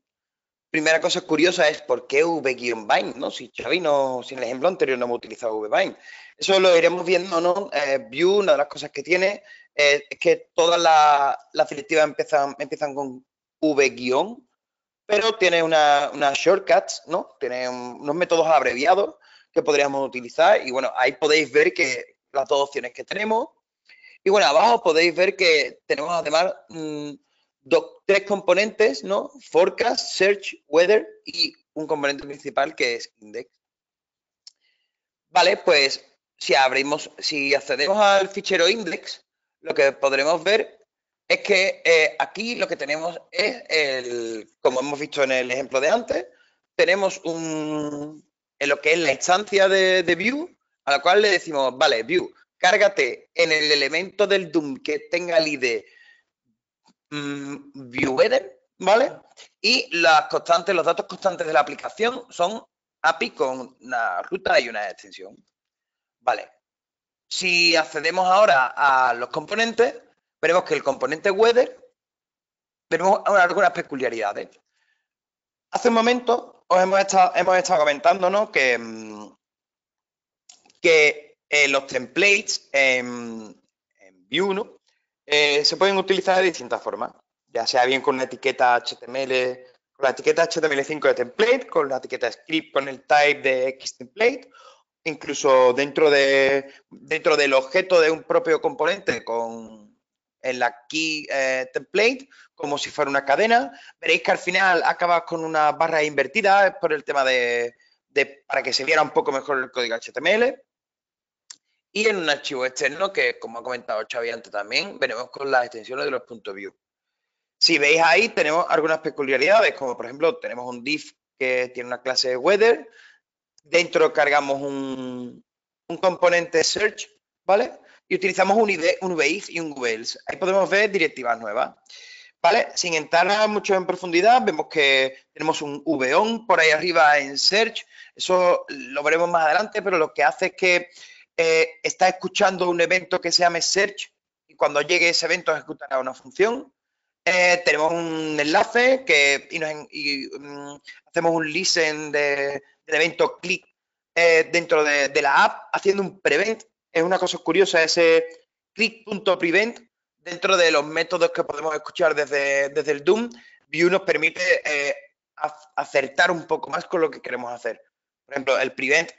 Primera cosa curiosa es por qué v-bind, ¿no? Si Xavi si en el ejemplo anterior no hemos utilizado vbind. Eso lo iremos viendo, ¿no? Vue, una de las cosas que tiene es que todas las directivas empiezan con v-, pero tiene unas shortcuts, ¿no? Tiene unos métodos abreviados que podríamos utilizar y bueno, ahí podéis ver que las dos opciones que tenemos. Y bueno, abajo podéis ver que tenemos además tres componentes, ¿no? Forecast, Search, Weather y un componente principal que es Index. Vale, pues si accedemos al fichero Index, lo que podremos ver es que aquí lo que tenemos es como hemos visto en el ejemplo de antes, tenemos en lo que es la instancia de View, a la cual le decimos, vale, View, cárgate en el elemento del DOM que tenga el ID ViewWeather, ¿vale? Y las constantes, los datos constantes de la aplicación son API con una ruta y una extensión. Vale. Si accedemos ahora a los componentes, veremos que el componente Weather, tenemos algunas peculiaridades. Hace un momento hemos estado comentando, ¿no? que los templates en Vue, ¿no? Se pueden utilizar de distintas formas, ya sea bien con una etiqueta HTML, con la etiqueta HTML5 de template, con la etiqueta script con el type de XTemplate, incluso dentro del objeto de un propio componente en la key template, como si fuera una cadena. Veréis que al final acaba con una barra invertida por el tema para que se viera un poco mejor el código HTML. Y en un archivo externo que, como ha comentado Xavi antes también, veremos con las extensiones de los .view. Si veis ahí, tenemos algunas peculiaridades, como por ejemplo, tenemos un div que tiene una clase de weather, dentro cargamos un componente search, ¿vale? Y utilizamos un VIF y un VELS. Ahí podemos ver directivas nuevas, ¿vale? Sin entrar mucho en profundidad, vemos que tenemos un VON por ahí arriba en search. Eso lo veremos más adelante, pero lo que hace es que está escuchando un evento que se llame search y cuando llegue ese evento ejecutará una función. Tenemos un enlace hacemos un listen del evento click dentro de la app haciendo un prevent. Es una cosa curiosa ese click.prevent dentro de los métodos que podemos escuchar desde el DOM. Vue nos permite acertar un poco más con lo que queremos hacer. Por ejemplo, el prevent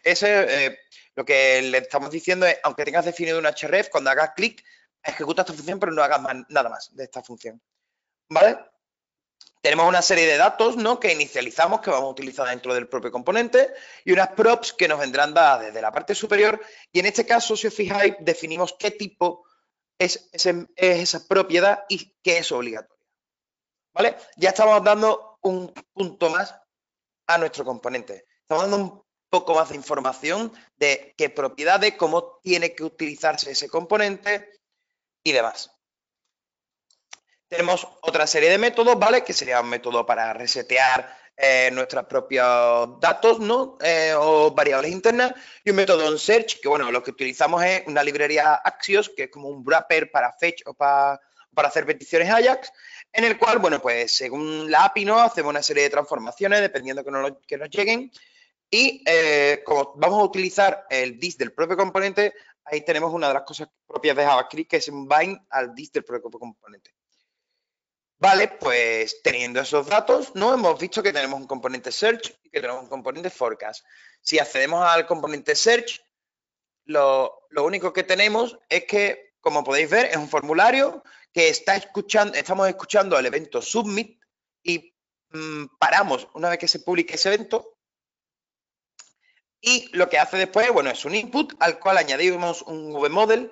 lo que le estamos diciendo es, aunque tengas definido un href, cuando hagas clic, ejecuta esta función, pero no hagas nada más de esta función. ¿Vale? Tenemos una serie de datos, ¿no? Que inicializamos, que vamos a utilizar dentro del propio componente, y unas props que nos vendrán dadas desde la parte superior. Y en este caso, si os fijáis, definimos qué tipo es esa propiedad y qué es obligatoria. ¿Vale? Ya estamos dando un punto más a nuestro componente. Estamos dando un poco más de información de qué propiedades, cómo tiene que utilizarse ese componente y demás. Tenemos otra serie de métodos, ¿vale? Que sería un método para resetear nuestros propios datos, ¿no? O variables internas. Y un método en search, que bueno, lo que utilizamos es una librería Axios, que es como un wrapper para fetch o para hacer peticiones Ajax, en el cual, bueno, pues según la API, ¿no? Hacemos una serie de transformaciones dependiendo que nos lleguen. Y como vamos a utilizar el dis del propio componente, ahí tenemos una de las cosas propias de JavaScript, que es un bind al dis del propio componente. Vale, pues teniendo esos datos, ¿no? Hemos visto que tenemos un componente search y que tenemos un componente forecast. Si accedemos al componente search, lo único que tenemos es que, como podéis ver, es un formulario que estamos escuchando el evento submit y paramos una vez que se publique ese evento. Y lo que hace después, bueno, es un input al cual añadimos un VModel.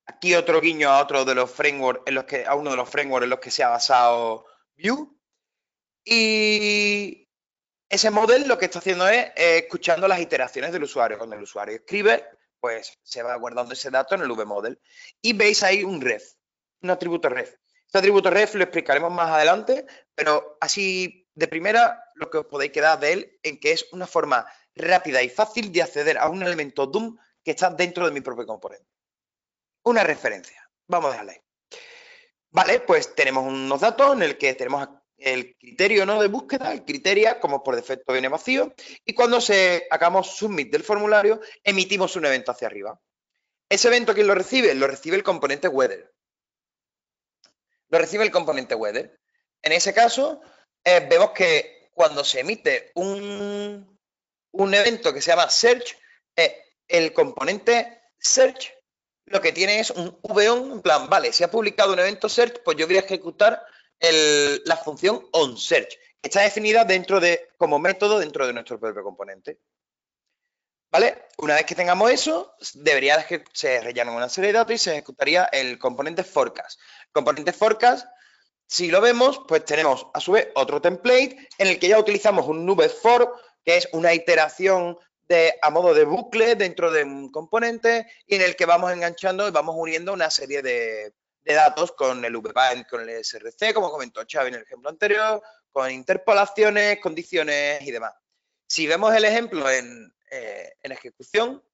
Aquí otro guiño a otro de los frameworks a uno de los frameworks en los que se ha basado Vue. Y ese model lo que está haciendo es escuchando las iteraciones del usuario. Cuando el usuario escribe, pues se va guardando ese dato en el VModel. Y veis ahí un ref, un atributo ref. Este atributo ref lo explicaremos más adelante, pero así de primera lo que os podéis quedar de él en que es una forma rápida y fácil de acceder a un elemento DOM que está dentro de mi propio componente. Una referencia. Vamos a dejarla ahí. Vale, pues tenemos unos datos en el que tenemos el criterio, ¿no? De búsqueda, el criteria, como por defecto viene vacío, y cuando hagamos submit del formulario, emitimos un evento hacia arriba. ¿Ese evento quién lo recibe? Lo recibe el componente weather. Lo recibe el componente weather. En ese caso, vemos que cuando se emite un evento que se llama search, el componente search lo que tiene es un v-on, en plan, vale, si ha publicado un evento search, pues yo voy a ejecutar la función onSearch, que está definida como método dentro de nuestro propio componente. ¿Vale? Una vez que tengamos eso, se rellenan una serie de datos y se ejecutaría el componente forecast. El componente forecast, si lo vemos, pues tenemos a su vez otro template en el que ya utilizamos un nube for, que es una iteración a modo de bucle dentro de un componente y en el que vamos enganchando y vamos uniendo una serie de datos con el VBind, con el SRC, como comentó Xavi en el ejemplo anterior, con interpolaciones, condiciones y demás. Si vemos el ejemplo en ejecución,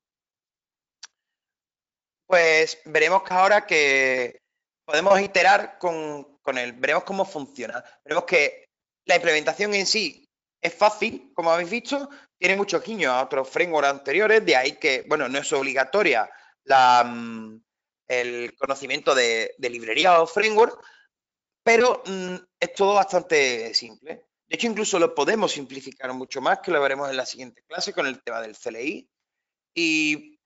pues veremos que ahora que podemos iterar con él, veremos cómo funciona. Veremos que la implementación en sí es fácil, como habéis visto, tiene muchos guiños a otros frameworks anteriores, de ahí que, bueno, no es obligatoria el conocimiento de librería o framework, pero es todo bastante simple. De hecho, incluso lo podemos simplificar mucho más, que lo veremos en la siguiente clase con el tema del CLI. Y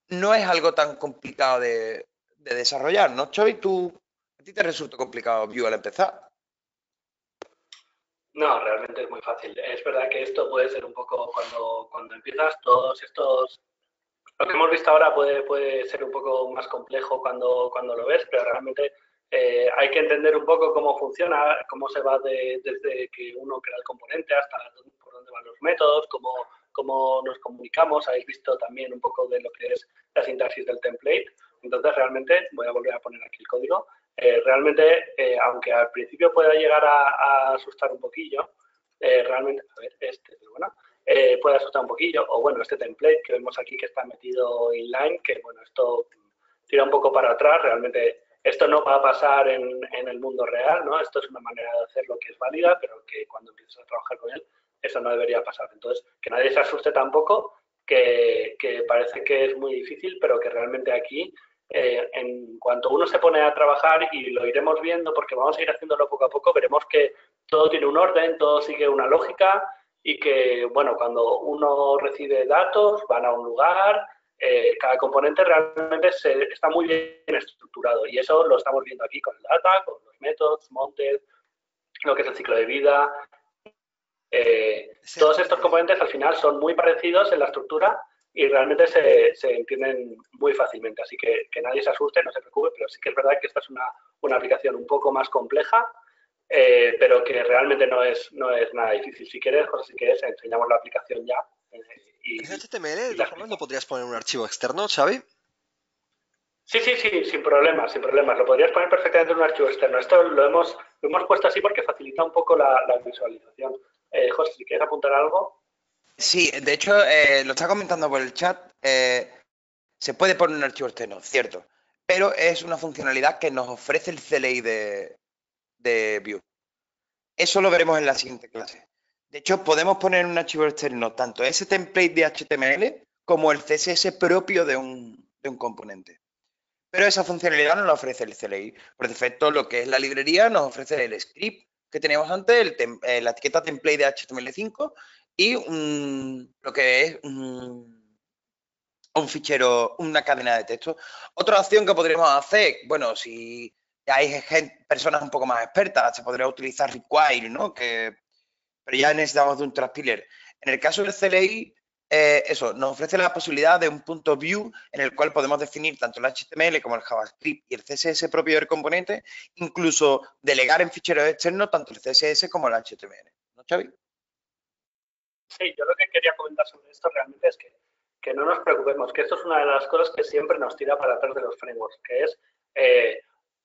no es algo tan complicado de desarrollar, ¿no, Xavi? ¿A ti te resulta complicado Vue al empezar? No, realmente es muy fácil. Es verdad que esto puede ser un poco cuando empiezas todos estos. Lo que hemos visto ahora puede ser un poco más complejo cuando lo ves, pero realmente hay que entender un poco cómo funciona, cómo se va desde que uno crea el componente hasta por dónde van los métodos, cómo nos comunicamos. Habéis visto también un poco de lo que es la sintaxis del template. Entonces, realmente, voy a volver a poner aquí el código. Realmente, aunque al principio pueda llegar a asustar un poquillo, realmente, a ver, pero bueno, puede asustar un poquillo, o bueno, este template que vemos aquí que está metido inline, que bueno, esto tira un poco para atrás, realmente esto no va a pasar en el mundo real, ¿no? Esto es una manera de hacerlo que es válida, pero que cuando empiezas a trabajar con él, eso no debería pasar. Entonces, que nadie se asuste tampoco, que parece que es muy difícil, pero que realmente aquí, en cuanto uno se pone a trabajar, y lo iremos viendo porque vamos a ir haciéndolo poco a poco, veremos que todo tiene un orden, todo sigue una lógica, y que, bueno, cuando uno recibe datos, van a un lugar, cada componente realmente está muy bien estructurado y eso lo estamos viendo aquí con el data, con los métodos, mounted, lo que es el ciclo de vida. Todos estos componentes al final son muy parecidos en la estructura y realmente se entienden muy fácilmente, así que nadie se asuste, no se preocupe, pero sí que es verdad que esta es una aplicación un poco más compleja, pero que realmente no es nada difícil. Si quieres, José, si quieres, enseñamos la aplicación ya. ¿En HTML, de todas formas, no podrías poner un archivo externo, Xavi? Sí, sin problemas, sin problemas. Lo podrías poner perfectamente en un archivo externo. Esto lo hemos puesto así porque facilita un poco la visualización. José, si quieres apuntar algo. Sí, de hecho, lo está comentando por el chat. Se puede poner un archivo externo, cierto, pero es una funcionalidad que nos ofrece el CLI de Vue. Eso lo veremos en la siguiente clase. De hecho, podemos poner en un archivo externo tanto ese template de HTML como el CSS propio de un componente. Pero esa funcionalidad no la ofrece el CLI. Por defecto, lo que es la librería nos ofrece el script que teníamos antes, la etiqueta template de HTML5 y lo que es un fichero, una cadena de texto. Otra opción que podríamos hacer, bueno, si hay personas un poco más expertas, se podría utilizar require, ¿no? Pero ya necesitamos de un transpiler. En el caso del CLI, eso, nos ofrece la posibilidad de un punto view en el cual podemos definir tanto el HTML como el JavaScript y el CSS propio del componente, incluso delegar en ficheros externos tanto el CSS como el HTML. ¿No, Xavi? Sí, yo lo que quería comentar sobre esto realmente es que no nos preocupemos, que esto es una de las cosas que siempre nos tira para atrás de los frameworks, que es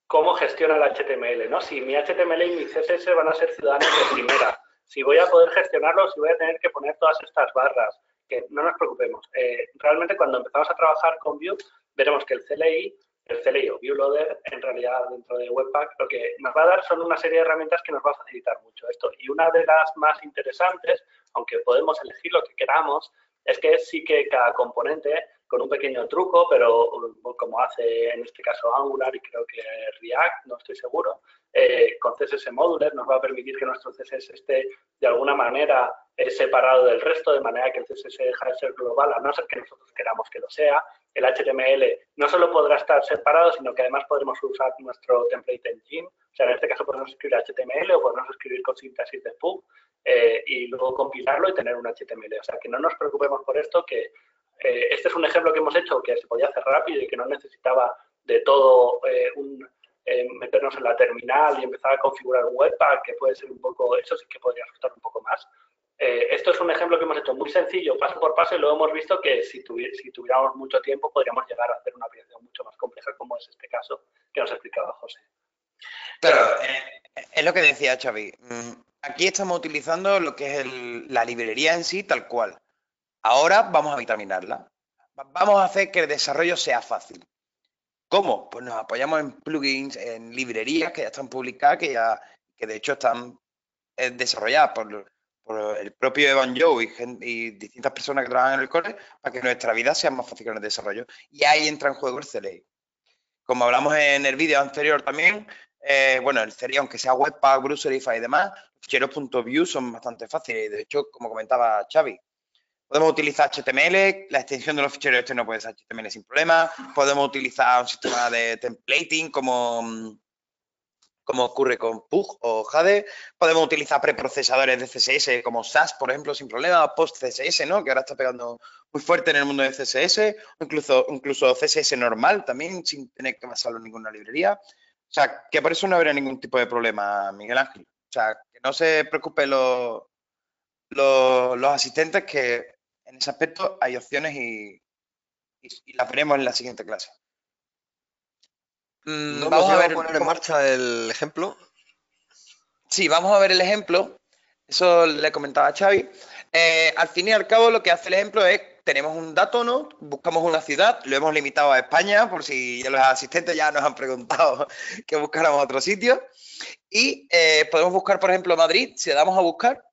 cómo gestiona el HTML, ¿no? Si mi HTML y mi CSS van a ser ciudadanos de primera, si voy a poder gestionarlos, si voy a tener que poner todas estas barras, que no nos preocupemos. Realmente cuando empezamos a trabajar con Vue, veremos que el CLI o Vue Loader, en realidad dentro de Webpack, lo que nos va a dar son una serie de herramientas que nos va a facilitar mucho esto. Y una de las más interesantes, aunque podemos elegir lo que queramos, es que sí que cada componente con un pequeño truco, pero como hace en este caso Angular y creo que React, no estoy seguro, con CSS Moduler nos va a permitir que nuestro CSS esté de alguna manera separado del resto, de manera que el CSS deja de ser global, a no ser que nosotros queramos que lo sea. El HTML no solo podrá estar separado, sino que además podremos usar nuestro template engine. O sea, en este caso podemos escribir HTML o podemos escribir con sintaxis de Pug y luego compilarlo y tener un HTML. O sea, que no nos preocupemos por esto, que este es un ejemplo que hemos hecho que se podía hacer rápido y que no necesitaba de todo meternos en la terminal y empezar a configurar un webpack, que puede ser un poco, eso sí que podría costar un poco más. Esto es un ejemplo que hemos hecho muy sencillo, paso por paso, y luego hemos visto que si tuviéramos mucho tiempo podríamos llegar a hacer una aplicación mucho más compleja, como es este caso que nos explicaba José. Claro, es lo que decía Xavi. Aquí estamos utilizando lo que es la librería en sí, tal cual. Ahora vamos a vitaminarla. Vamos a hacer que el desarrollo sea fácil. ¿Cómo? Pues nos apoyamos en plugins, en librerías que ya están publicadas, que de hecho están desarrolladas por el propio Evan Joe y distintas personas que trabajan en el core para que nuestra vida sea más fácil con el desarrollo. Y ahí entra en juego el CLI. Como hablamos en el vídeo anterior también, bueno, el CLI, aunque sea Webpack, Browserify y demás, los ficheros .view son bastante fáciles. De hecho, como comentaba Xavi, podemos utilizar HTML, la extensión de los ficheros externos puede ser HTML sin problema. Podemos utilizar un sistema de templating como ocurre con Pug o Jade. Podemos utilizar preprocesadores de CSS como Sass, por ejemplo, sin problema. Post-CSS, ¿no? Que ahora está pegando muy fuerte en el mundo de CSS. Incluso CSS normal también, sin tener que basarlo en ninguna librería. O sea, que por eso no habría ningún tipo de problema, Miguel Ángel. O sea, que no se preocupen los asistentes, que en ese aspecto hay opciones y las veremos en la siguiente clase. ¿No vamos a ver, poner en marcha el ejemplo? Sí, vamos a ver el ejemplo. Eso le comentaba a Xavi. Al fin y al cabo, lo que hace el ejemplo es, tenemos un dato, ¿no? Buscamos una ciudad, lo hemos limitado a España, por si los asistentes ya nos han preguntado que buscáramos otro sitio. Y podemos buscar, por ejemplo, Madrid. Si le damos a buscar,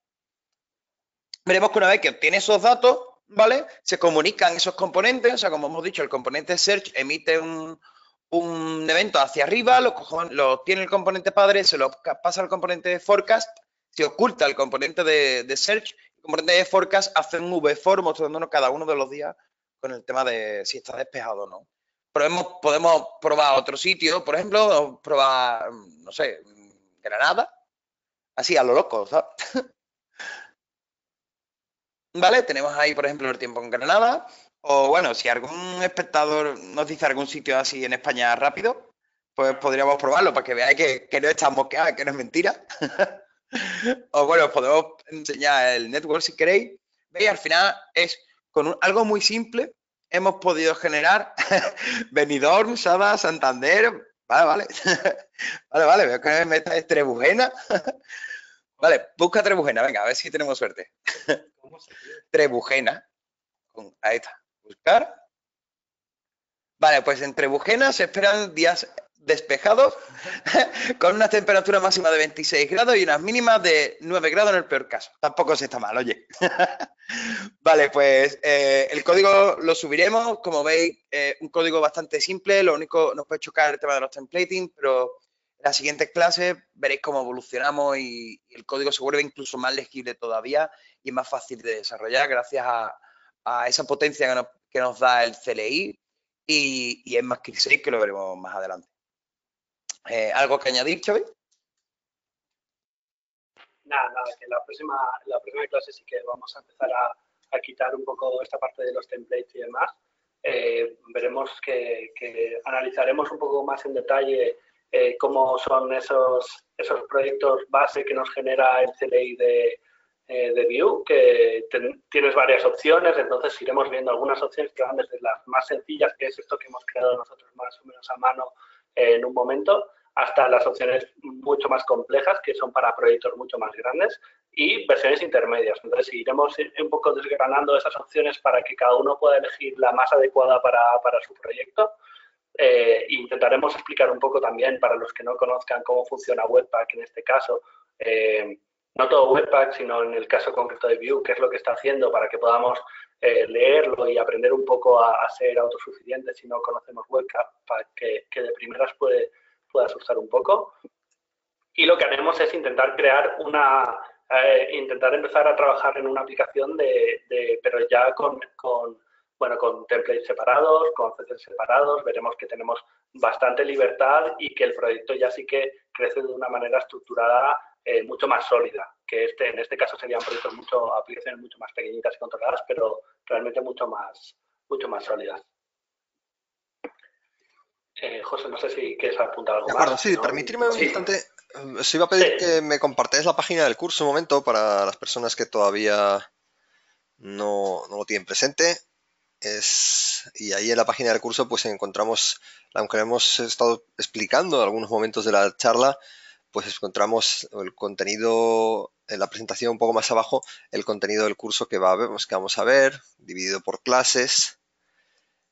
veremos que una vez que obtiene esos datos, ¿vale? Se comunican esos componentes. O sea, como hemos dicho, el componente search emite un evento hacia arriba, lo tiene el componente padre, se lo pasa al componente de forecast, se oculta el componente de search, el componente de forecast hace un VFOR mostrándonos cada uno de los días con el tema de si está despejado o no. Podemos probar otro sitio, por ejemplo, probar, no sé, Granada, así a lo loco, ¿sabes? ¿Vale? Tenemos ahí, por ejemplo, el tiempo en Granada. O bueno, si algún espectador nos dice algún sitio así en España rápido, pues podríamos probarlo para que veáis que no estamos mosqueados, que no es mentira. O bueno, os podemos enseñar el network si queréis. ¿Veis? Al final es con algo muy simple. Hemos podido generar Benidorm, Sada, Santander. Vale. Vale. Veo que me está Trebujena. Vale, busca Trebujena. Venga, a ver si tenemos suerte. Trebujena. Ahí está. Buscar. Vale, pues en Trebujena se esperan días despejados con una temperatura máxima de 26 grados y unas mínimas de 9 grados en el peor caso. Tampoco se está mal, oye. Vale, pues el código lo subiremos. Como veis, un código bastante simple. Lo único, nos puede chocar el tema de los templating, pero en las siguientes clases veréis cómo evolucionamos y el código se vuelve incluso más legible todavía y más fácil de desarrollar gracias a esa potencia que nos da el CLI y en MaskIt 6, que lo veremos más adelante. ¿Algo que añadir, Xavi? Nada, que la próxima clase sí que vamos a empezar a quitar un poco esta parte de los templates y demás. Veremos que analizaremos un poco más en detalle cómo son esos proyectos base que nos genera el CLI de Vue, que tienes varias opciones, entonces iremos viendo algunas opciones que van desde las más sencillas, que es esto que hemos creado nosotros más o menos a mano en un momento, hasta las opciones mucho más complejas, que son para proyectos mucho más grandes, y versiones intermedias. Entonces iremos un poco desgranando esas opciones para que cada uno pueda elegir la más adecuada para su proyecto. Intentaremos explicar un poco también, para los que no conozcan cómo funciona Webpack en este caso, no todo Webpack, sino en el caso concreto de Vue, qué es lo que está haciendo para que podamos leerlo y aprender un poco a ser autosuficientes si no conocemos WebCap, para que de primeras puede asustar un poco. Y lo que haremos es intentar crear intentar empezar a trabajar en una aplicación pero ya con templates separados, con CSS separados. Veremos que tenemos bastante libertad y que el proyecto ya sí que crece de una manera estructurada mucho más sólida, que en este caso serían aplicaciones mucho más pequeñitas y controladas, pero realmente mucho más sólidas. José, no sé si quieres apuntar algo De acuerdo, más. sí, ¿No? permitirme un Sí. instante. Os iba a pedir que me compartáis la página del curso un momento para las personas que todavía no lo tienen presente. Y ahí en la página del curso pues encontramos, aunque hemos estado explicando en algunos momentos de la charla, pues encontramos el contenido en la presentación un poco más abajo, el contenido del curso que vamos a ver, dividido por clases.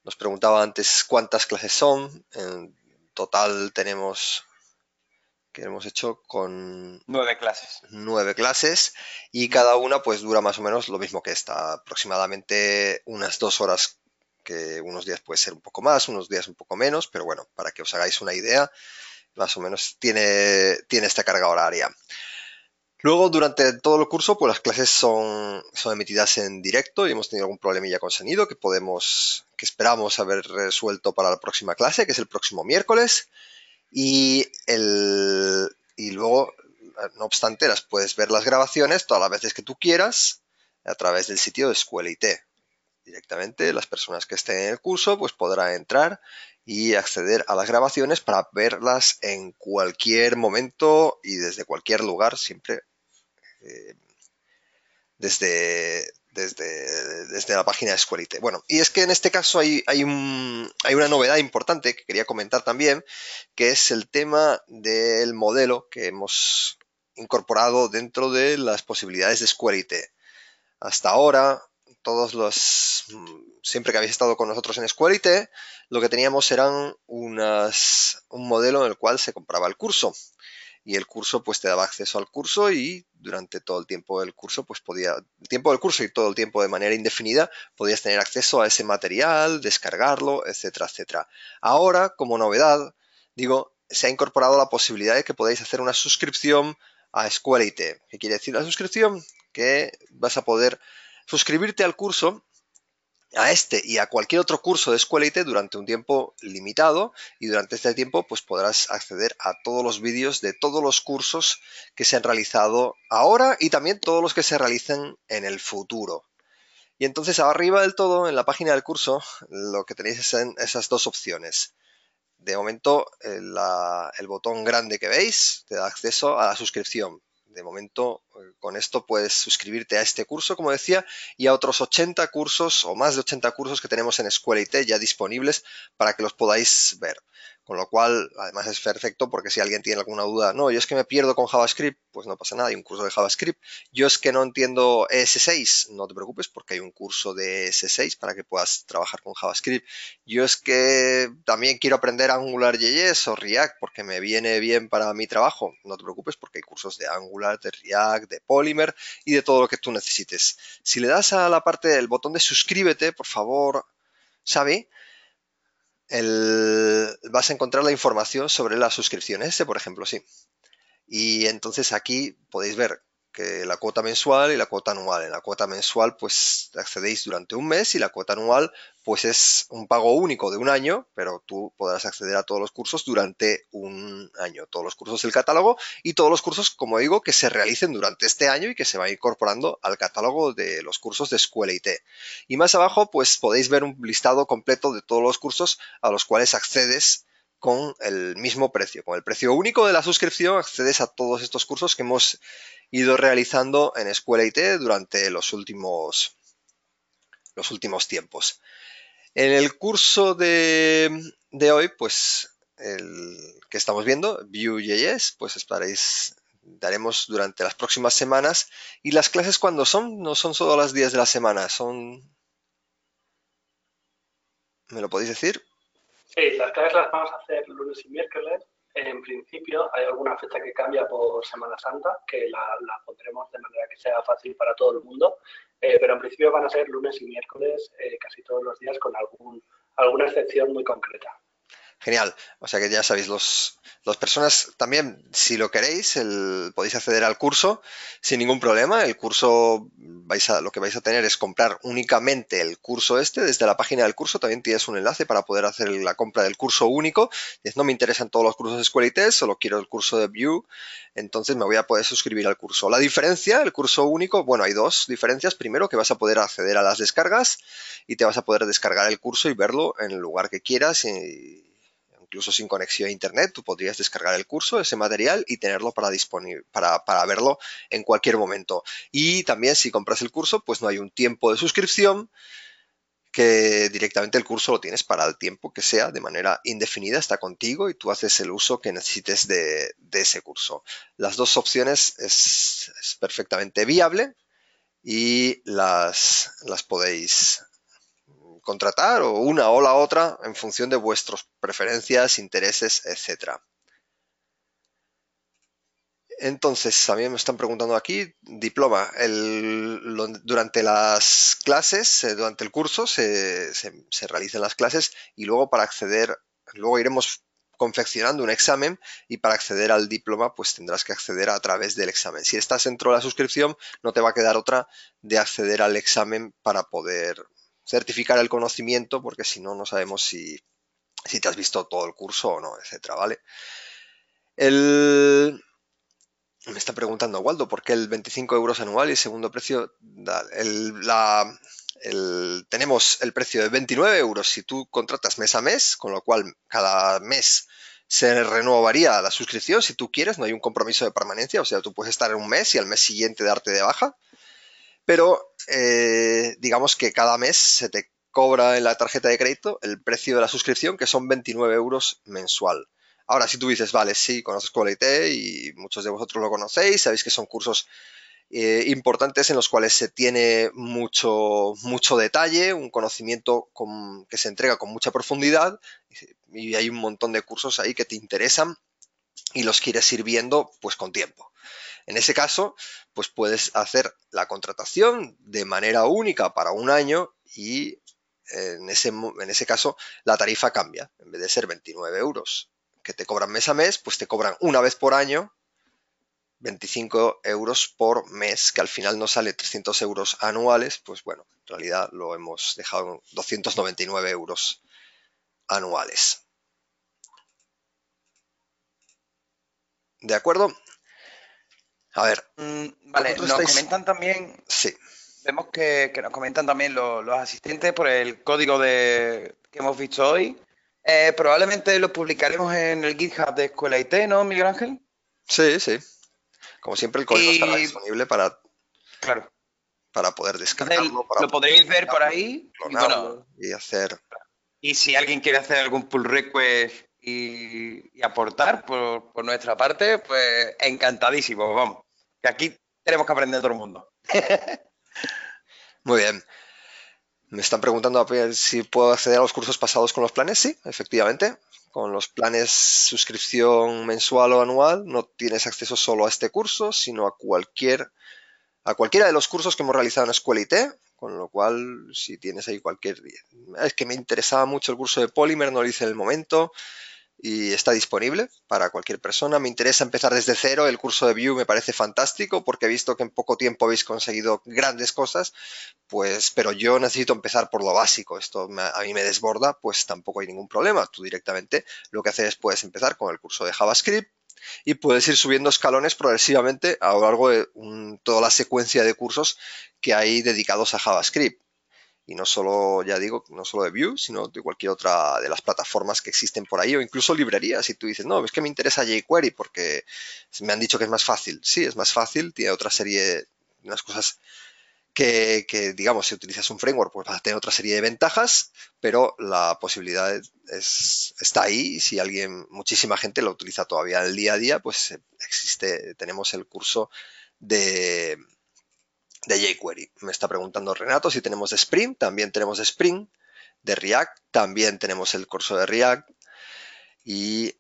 Nos preguntaba antes cuántas clases son. En total tenemos, que hemos hecho con 9 clases. 9 clases y cada una pues dura más o menos lo mismo que esta, aproximadamente unas 2 horas, que unos días puede ser un poco más, unos días un poco menos, pero bueno, para que os hagáis una idea, más o menos tiene esta carga horaria. Luego, durante todo el curso, pues las clases son emitidas en directo y hemos tenido algún problemilla con sonido que esperamos haber resuelto para la próxima clase, que es el próximo miércoles. Y luego, no obstante, las puedes ver las grabaciones todas las veces que tú quieras a través del sitio de Escuela IT. Directamente, las personas que estén en el curso pues podrán entrar y acceder a las grabaciones para verlas en cualquier momento y desde cualquier lugar, siempre desde la página de Escuela IT. Bueno, y es que en este caso hay una novedad importante que quería comentar también, que es el tema del modelo que hemos incorporado dentro de las posibilidades de Escuela IT. Hasta ahora, siempre que habéis estado con nosotros en Escuela IT, lo que teníamos eran un modelo en el cual se compraba el curso. Y el curso pues te daba acceso al curso y durante todo el tiempo del curso pues el tiempo del curso y todo el tiempo de manera indefinida podías tener acceso a ese material, descargarlo, etcétera, etcétera. Ahora, como novedad, se ha incorporado la posibilidad de que podáis hacer una suscripción a Escuela IT. ¿Qué quiere decir la suscripción? Que vas a poder suscribirte al curso, a este y a cualquier otro curso de Escuela IT durante un tiempo limitado, y durante este tiempo pues podrás acceder a todos los vídeos de todos los cursos que se han realizado ahora y también todos los que se realicen en el futuro. Y entonces arriba del todo, en la página del curso, lo que tenéis son esas dos opciones. De momento, el botón grande que veis te da acceso a la suscripción. De momento, con esto puedes suscribirte a este curso, como decía, y a otros 80 cursos o más de 80 cursos que tenemos en Escuela IT ya disponibles para que los podáis ver. Con lo cual, además es perfecto porque si alguien tiene alguna duda, no, yo es que me pierdo con JavaScript, pues no pasa nada, hay un curso de JavaScript. Yo es que no entiendo ES6, no te preocupes porque hay un curso de ES6 para que puedas trabajar con JavaScript. Yo es que también quiero aprender AngularJS o React porque me viene bien para mi trabajo. No te preocupes porque hay cursos de Angular, de React, de Polymer y de todo lo que tú necesites. Si le das a la parte del botón de suscríbete, por favor, Xavi, vas a encontrar la información sobre las suscripciones. Por ejemplo, sí. Y entonces aquí podéis ver que la cuota mensual y la cuota anual. En la cuota mensual pues accedéis durante un mes y la cuota anual pues es un pago único de un año, pero tú podrás acceder a todos los cursos durante un año. Todos los cursos del catálogo y todos los cursos, como digo, que se realicen durante este año y que se van incorporando al catálogo de los cursos de Escuela IT. Y más abajo pues podéis ver un listado completo de todos los cursos a los cuales accedes con el mismo precio. Con el precio único de la suscripción accedes a todos estos cursos que hemos ido realizando en Escuela IT durante los últimos tiempos. En el curso de hoy, pues el que estamos viendo, Vue.js, pues daremos durante las próximas semanas. ¿Y las clases cuándo son? No son solo los días de la semana, son... ¿Me lo podéis decir? Sí, las clases las vamos a hacer lunes y miércoles En principio hay alguna fecha que cambia por Semana Santa, que la pondremos de manera que sea fácil para todo el mundo, pero en principio van a ser lunes y miércoles casi todos los días con alguna excepción muy concreta. Genial, o sea que ya sabéis, las personas también, si lo queréis, podéis acceder al curso sin ningún problema. El curso, lo que vais a tener es comprar únicamente el curso desde la página del curso. También tienes un enlace para poder hacer la compra del curso único. No me interesan todos los cursos de Escuela IT, solo quiero el curso de Vue, entonces me voy a poder suscribir al curso. La diferencia, el curso único, bueno, hay dos diferencias. Primero, que vas a poder acceder a las descargas y te vas a poder descargar el curso y verlo en el lugar que quieras incluso sin conexión a internet. Tú podrías descargar el curso, ese material, y tenerlo para verlo en cualquier momento. Y también, si compras el curso, pues no hay un tiempo de suscripción, que directamente el curso lo tienes para el tiempo que sea, de manera indefinida, está contigo y tú haces el uso que necesites de ese curso. Las dos opciones es perfectamente viable y las podéis contratar, o una o la otra, en función de vuestras preferencias, intereses, etcétera. Entonces, a mí me están preguntando aquí, diploma, durante las clases, durante el curso, se realizan las clases y luego para acceder, luego iremos confeccionando un examen y para acceder al diploma pues tendrás que acceder a través del examen. Si estás dentro de la suscripción, no te va a quedar otra de acceder al examen para poder certificar el conocimiento, porque si no, no sabemos si te has visto todo el curso o no, etcétera, ¿vale? Me está preguntando Waldo, ¿por qué el 25 euros anual y el segundo precio? Tenemos el precio de 29 euros si tú contratas mes a mes, con lo cual cada mes se renovaría la suscripción si tú quieres, no hay un compromiso de permanencia, o sea, tú puedes estar en un mes y al mes siguiente darte de baja, pero digamos que cada mes se te cobra en la tarjeta de crédito el precio de la suscripción, que son 29 euros mensual. Ahora, si tú dices, vale, sí, conozco Escuela IT y muchos de vosotros lo conocéis, sabéis que son cursos importantes en los cuales se tiene mucho detalle, un conocimiento que se entrega con mucha profundidad, y hay un montón de cursos ahí que te interesan y los quieres ir viendo pues con tiempo. En ese caso, pues puedes hacer la contratación de manera única para un año y en ese caso la tarifa cambia. En vez de ser 29 euros que te cobran mes a mes, pues te cobran una vez por año 25 euros por mes, que al final nos sale 300 euros anuales. Pues bueno, en realidad lo hemos dejado en 299 euros anuales. ¿De acuerdo? A ver. Vale, nos comentan también. Sí. Vemos que nos comentan también los asistentes por el código que hemos visto hoy. Probablemente lo publicaremos en el GitHub de Escuela IT, ¿no, Miguel Ángel? Sí, sí. Como siempre, el código estará disponible para poder descargarlo. Lo podréis ver por ahí. Y hacer. Y si alguien quiere hacer algún pull request y aportar por nuestra parte, pues encantadísimo, vamos. Que aquí tenemos que aprender todo el mundo. Muy bien. Me están preguntando si puedo acceder a los cursos pasados con los planes. Sí, efectivamente. Con los planes suscripción mensual o anual no tienes acceso solo a este curso, sino a cualquiera de los cursos que hemos realizado en Escuela IT, con lo cual si tienes ahí es que me interesaba mucho el curso de Polymer, no lo hice en el momento y está disponible para cualquier persona. Me interesa empezar desde cero, el curso de Vue me parece fantástico porque he visto que en poco tiempo habéis conseguido grandes cosas, pues, pero yo necesito empezar por lo básico, esto a mí me desborda, pues tampoco hay ningún problema. Tú directamente lo que haces es puedes empezar con el curso de JavaScript y puedes ir subiendo escalones progresivamente a lo largo de toda la secuencia de cursos que hay dedicados a JavaScript. Y no solo, ya digo, no solo de Vue, sino de cualquier otra de las plataformas que existen por ahí, o incluso librerías. Si tú dices, no, es que me interesa jQuery porque me han dicho que es más fácil. Sí, es más fácil, tiene otra serie, unas cosas que digamos, si utilizas un framework, pues vas a tener otra serie de ventajas, pero la posibilidad está ahí. Si muchísima gente lo utiliza todavía en el día a día, pues tenemos el curso de jQuery. Me está preguntando Renato si tenemos de Spring. También tenemos de Spring. De React también tenemos el curso de React. Y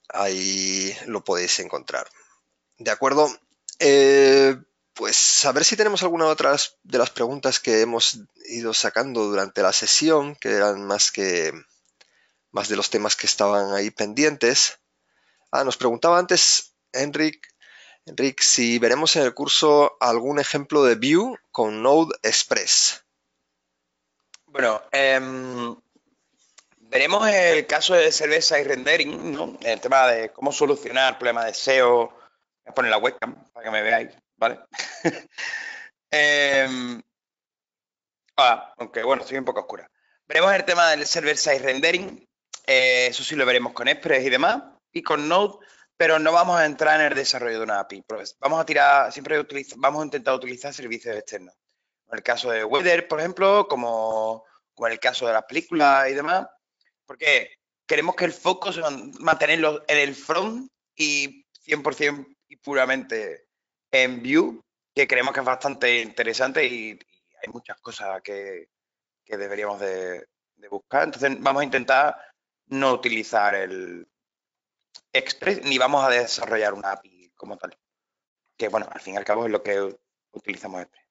ahí lo podéis encontrar. ¿De acuerdo? Pues a ver si tenemos alguna otra de las preguntas que hemos ido sacando durante la sesión, que eran más de los temas que estaban ahí pendientes. Nos preguntaba antes Enric, si veremos en el curso algún ejemplo de Vue con Node Express. Bueno, veremos el caso de server-side rendering, ¿no? El tema de cómo solucionar problemas de SEO. Voy a poner la webcam para que me veáis, ¿vale? Aunque bueno, estoy un poco oscura. Veremos el tema del server-side rendering. Eso sí lo veremos con Express y demás, y con Node, pero no vamos a entrar en el desarrollo de una API. Vamos a tirar, vamos a intentar utilizar servicios externos. En el caso de Weather, por ejemplo, como en el caso de las películas y demás, porque queremos que el foco sea mantenerlo en el front y 100% y puramente en Vue, que creemos que es bastante interesante y hay muchas cosas que deberíamos de buscar. Entonces vamos a intentar no utilizar el Express ni vamos a desarrollar una API como tal. Que bueno, al fin y al cabo es lo que utilizamos Express.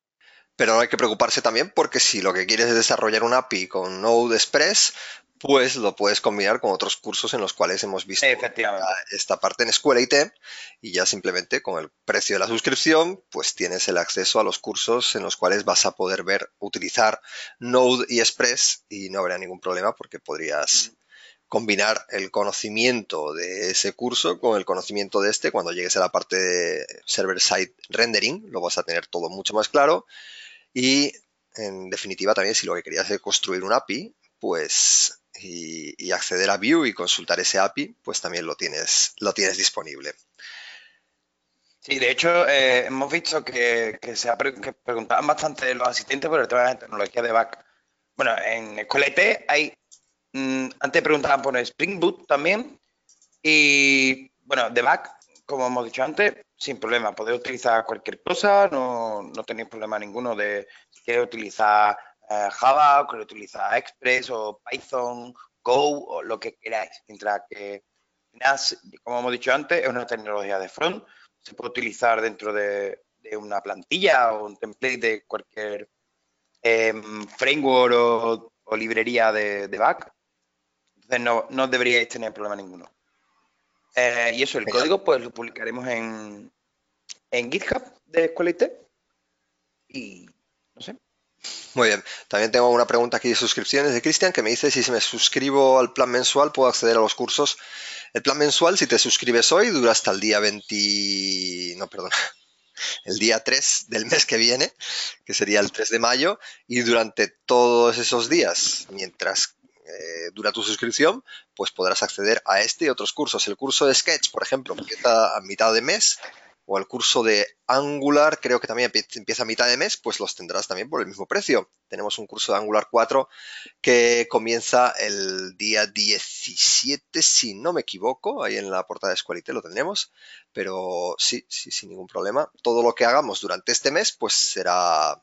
Pero no hay que preocuparse también porque si lo que quieres es desarrollar una API con Node Express, pues lo puedes combinar con otros cursos en los cuales hemos visto esta parte en SQLite y ya simplemente con el precio de la suscripción pues tienes el acceso a los cursos en los cuales vas a poder utilizar Node y Express y no habrá ningún problema porque podrías combinar el conocimiento de ese curso con el conocimiento de este. Cuando llegues a la parte de server-side rendering lo vas a tener todo mucho más claro. Y en definitiva también si lo que querías es construir un API, pues y acceder a Vue y consultar ese API, pues también lo tienes disponible. Sí, de hecho hemos visto que que preguntaban bastante los asistentes por el tema de la tecnología de back. Bueno, en Escuela IT hay, antes preguntaban por Spring Boot también y bueno, de back, como hemos dicho antes, sin problema, podéis utilizar cualquier cosa, no tenéis problema ninguno de si queréis utilizar Java, o queréis utilizar Express o Python, Go o lo que queráis. Mientras que, como hemos dicho antes, es una tecnología de front, se puede utilizar dentro de una plantilla o un template de cualquier framework o librería de back. Entonces no deberíais tener problema ninguno. Y eso, el código pues lo publicaremos en GitHub de Escuela IT y no sé. Muy bien. También tengo una pregunta aquí de suscripciones de Cristian que me dice si me suscribo al plan mensual puedo acceder a los cursos. El plan mensual, si te suscribes hoy, dura hasta el día el día 3 del mes que viene, que sería el 3 de mayo, y durante todos esos días, mientras dura tu suscripción, pues podrás acceder a este y otros cursos. El curso de Sketch, por ejemplo, empieza a mitad de mes, o el curso de Angular, creo que también empieza a mitad de mes, pues los tendrás también por el mismo precio. Tenemos un curso de Angular 4 que comienza el día 17, si no me equivoco, ahí en la portada de Escuelite lo tendremos, pero sí, sin ningún problema. Todo lo que hagamos durante este mes, pues estará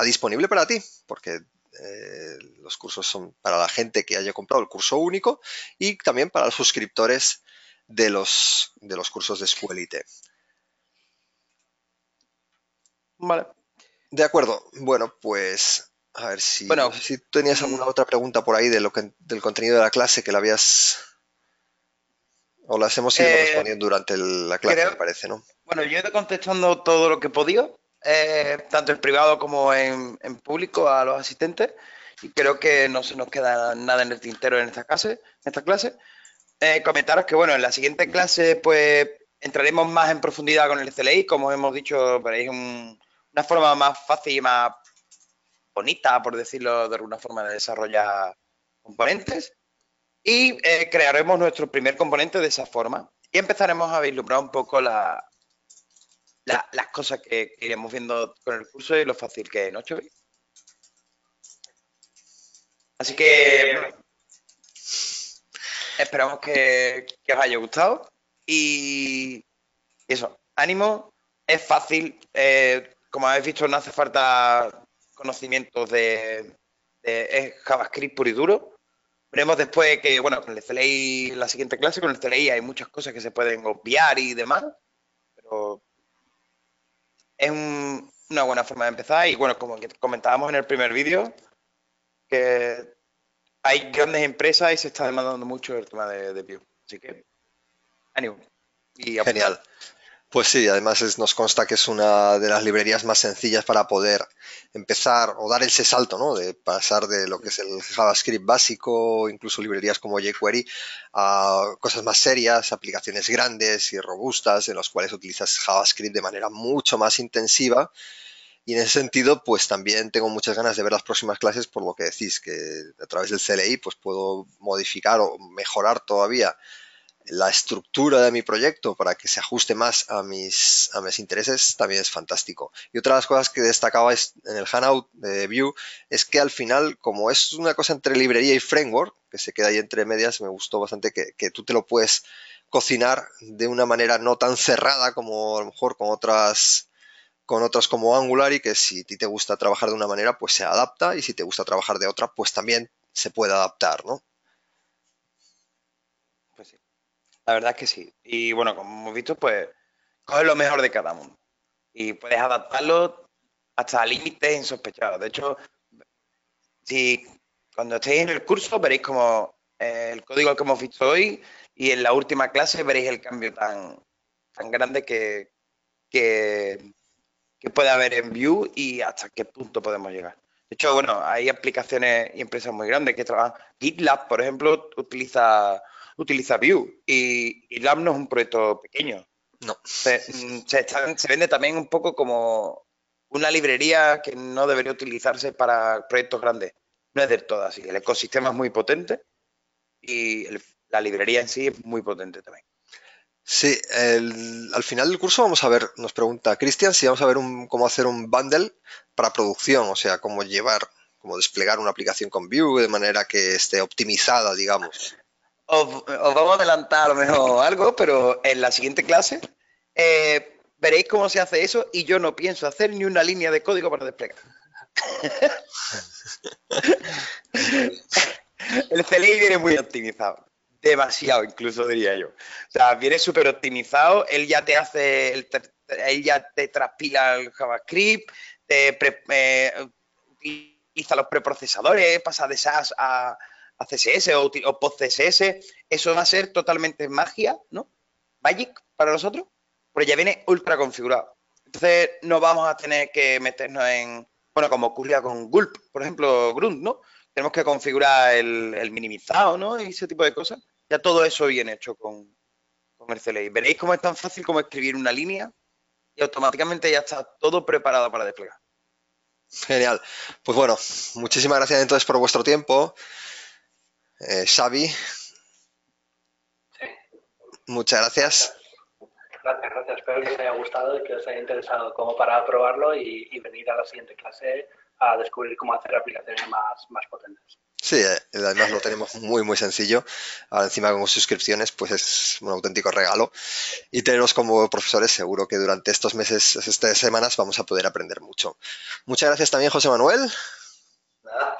disponible para ti, porque los cursos son para la gente que haya comprado el curso único y también para los suscriptores de los cursos de Escuelite. Vale. De acuerdo. Bueno, pues a ver si tenías alguna otra pregunta por ahí del contenido de la clase que la habías o las hemos ido respondiendo durante la clase, me parece, ¿no? Bueno, yo he ido contestando todo lo que he podido, tanto en privado como en público a los asistentes y creo que no se nos queda nada en el tintero en esta clase. Comentaros que, bueno, en la siguiente clase, pues, entraremos más en profundidad con el CLI, como hemos dicho, veréis una forma más fácil y más bonita, por decirlo de alguna forma, de desarrollar componentes. Y crearemos nuestro primer componente de esa forma. Y empezaremos a vislumbrar un poco las cosas que iremos viendo con el curso y lo fácil que es, ¿no, Xavi? Así que... bueno, esperamos que os haya gustado y eso, ánimo, es fácil, como habéis visto no hace falta conocimientos de JavaScript puro y duro, Veremos después que, bueno, con el CLI, en la siguiente clase, con el CLI hay muchas cosas que se pueden obviar y demás, pero es una buena forma de empezar. Y bueno, como comentábamos en el primer vídeo, que hay grandes empresas y se está demandando mucho el tema de Vue. Así que, ánimo. Y Genial. Pues sí, además nos consta que es una de las librerías más sencillas para poder empezar o dar ese salto, ¿no? De pasar de lo que es el JavaScript básico, incluso librerías como jQuery, a cosas más serias, aplicaciones grandes y robustas en las cuales utilizas JavaScript de manera mucho más intensiva. Y en ese sentido, pues también tengo muchas ganas de ver las próximas clases, por lo que decís, que a través del CLI pues puedo modificar o mejorar todavía la estructura de mi proyecto para que se ajuste más a mis intereses, también es fantástico. Y otra de las cosas que destacaba en el Hangout de Vue es que al final, como es una cosa entre librería y framework, que se queda ahí entre medias, me gustó bastante que tú te lo puedes cocinar de una manera no tan cerrada como a lo mejor con otras como Angular, y que si a ti te gusta trabajar de una manera, pues se adapta, y si te gusta trabajar de otra, pues también se puede adaptar, ¿no? pues sí, la verdad es que sí. Y bueno, como hemos visto, pues coges lo mejor de cada mundo y puedes adaptarlo hasta límites insospechados. De hecho, si cuando estéis en el curso veréis como el código que hemos visto hoy, y en la última clase veréis el cambio tan grande que, que puede haber en Vue y hasta qué punto podemos llegar. De hecho, bueno, hay aplicaciones y empresas muy grandes que trabajan. GitLab, por ejemplo, utiliza Vue, y GitLab no es un proyecto pequeño. No. Se vende también un poco como una librería que no debería utilizarse para proyectos grandes. No es del todo así. El ecosistema es muy potente y la librería en sí es muy potente también. Sí, al final del curso vamos a ver, nos pregunta Cristian, si vamos a ver cómo hacer un bundle para producción, o sea, cómo desplegar una aplicación con Vue de manera que esté optimizada, digamos. Os vamos a adelantar mejor algo, pero en la siguiente clase veréis cómo se hace eso, y yo no pienso hacer ni una línea de código para desplegar. El CLI viene muy optimizado. Demasiado, incluso diría yo. O sea, viene súper optimizado. Él ya te hace, él ya te transpila el JavaScript, utiliza los preprocesadores, pasa de SAS a CSS o post-CSS. Eso va a ser totalmente magia, ¿no? Magic para nosotros, pero ya viene ultra configurado. Entonces no vamos a tener que meternos en, bueno, como ocurría con Gulp, por ejemplo, Grunt, ¿no? Tenemos que configurar el minimizado, ¿no? Y ese tipo de cosas. Ya todo eso viene hecho con el CLI. Veréis cómo es tan fácil como escribir una línea y automáticamente ya está todo preparado para desplegar. Genial. Pues bueno, muchísimas gracias entonces por vuestro tiempo. Xavi, Sí. muchas gracias. Gracias. Espero que os haya gustado y que os haya interesado como para probarlo y venir a la siguiente clase a descubrir cómo hacer aplicaciones más potentes. Sí, además lo tenemos muy, muy sencillo. Ahora encima con suscripciones, pues es un auténtico regalo. Y teneros como profesores, seguro que durante estos meses, estas semanas, vamos a poder aprender mucho. Muchas gracias también, José Manuel. Nada.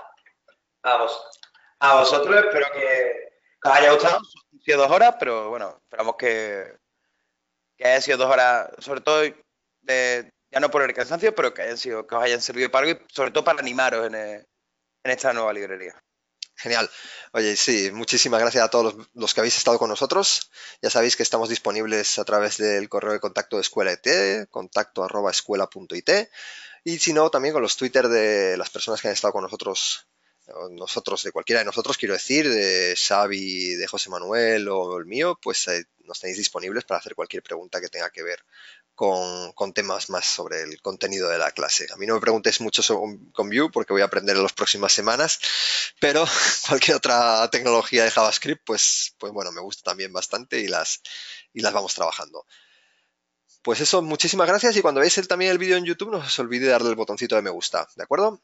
A vosotros, espero que os haya gustado. Han sido 2 horas, pero bueno, esperamos que haya sido 2 horas, sobre todo ya no por el cansancio, pero que os hayan servido para algo, y sobre todo para animaros en esta nueva librería. Genial. Oye, sí, muchísimas gracias a todos los que habéis estado con nosotros. Ya sabéis que estamos disponibles a través del correo de contacto de Escuela IT, contacto@escuela.it, y si no, también con los Twitter de las personas que han estado con nosotros, de cualquiera de nosotros, quiero decir, de Xavi, de José Manuel o el mío, pues nos tenéis disponibles para hacer cualquier pregunta que tenga que ver con temas más sobre el contenido de la clase. A mí no me preguntéis mucho con Vue porque voy a aprender en las próximas semanas, pero cualquier otra tecnología de JavaScript, pues bueno, me gusta también bastante, y las vamos trabajando. Pues eso, muchísimas gracias, y cuando veáis también el vídeo en YouTube, no os olvidéis de darle el botoncito de me gusta, ¿de acuerdo?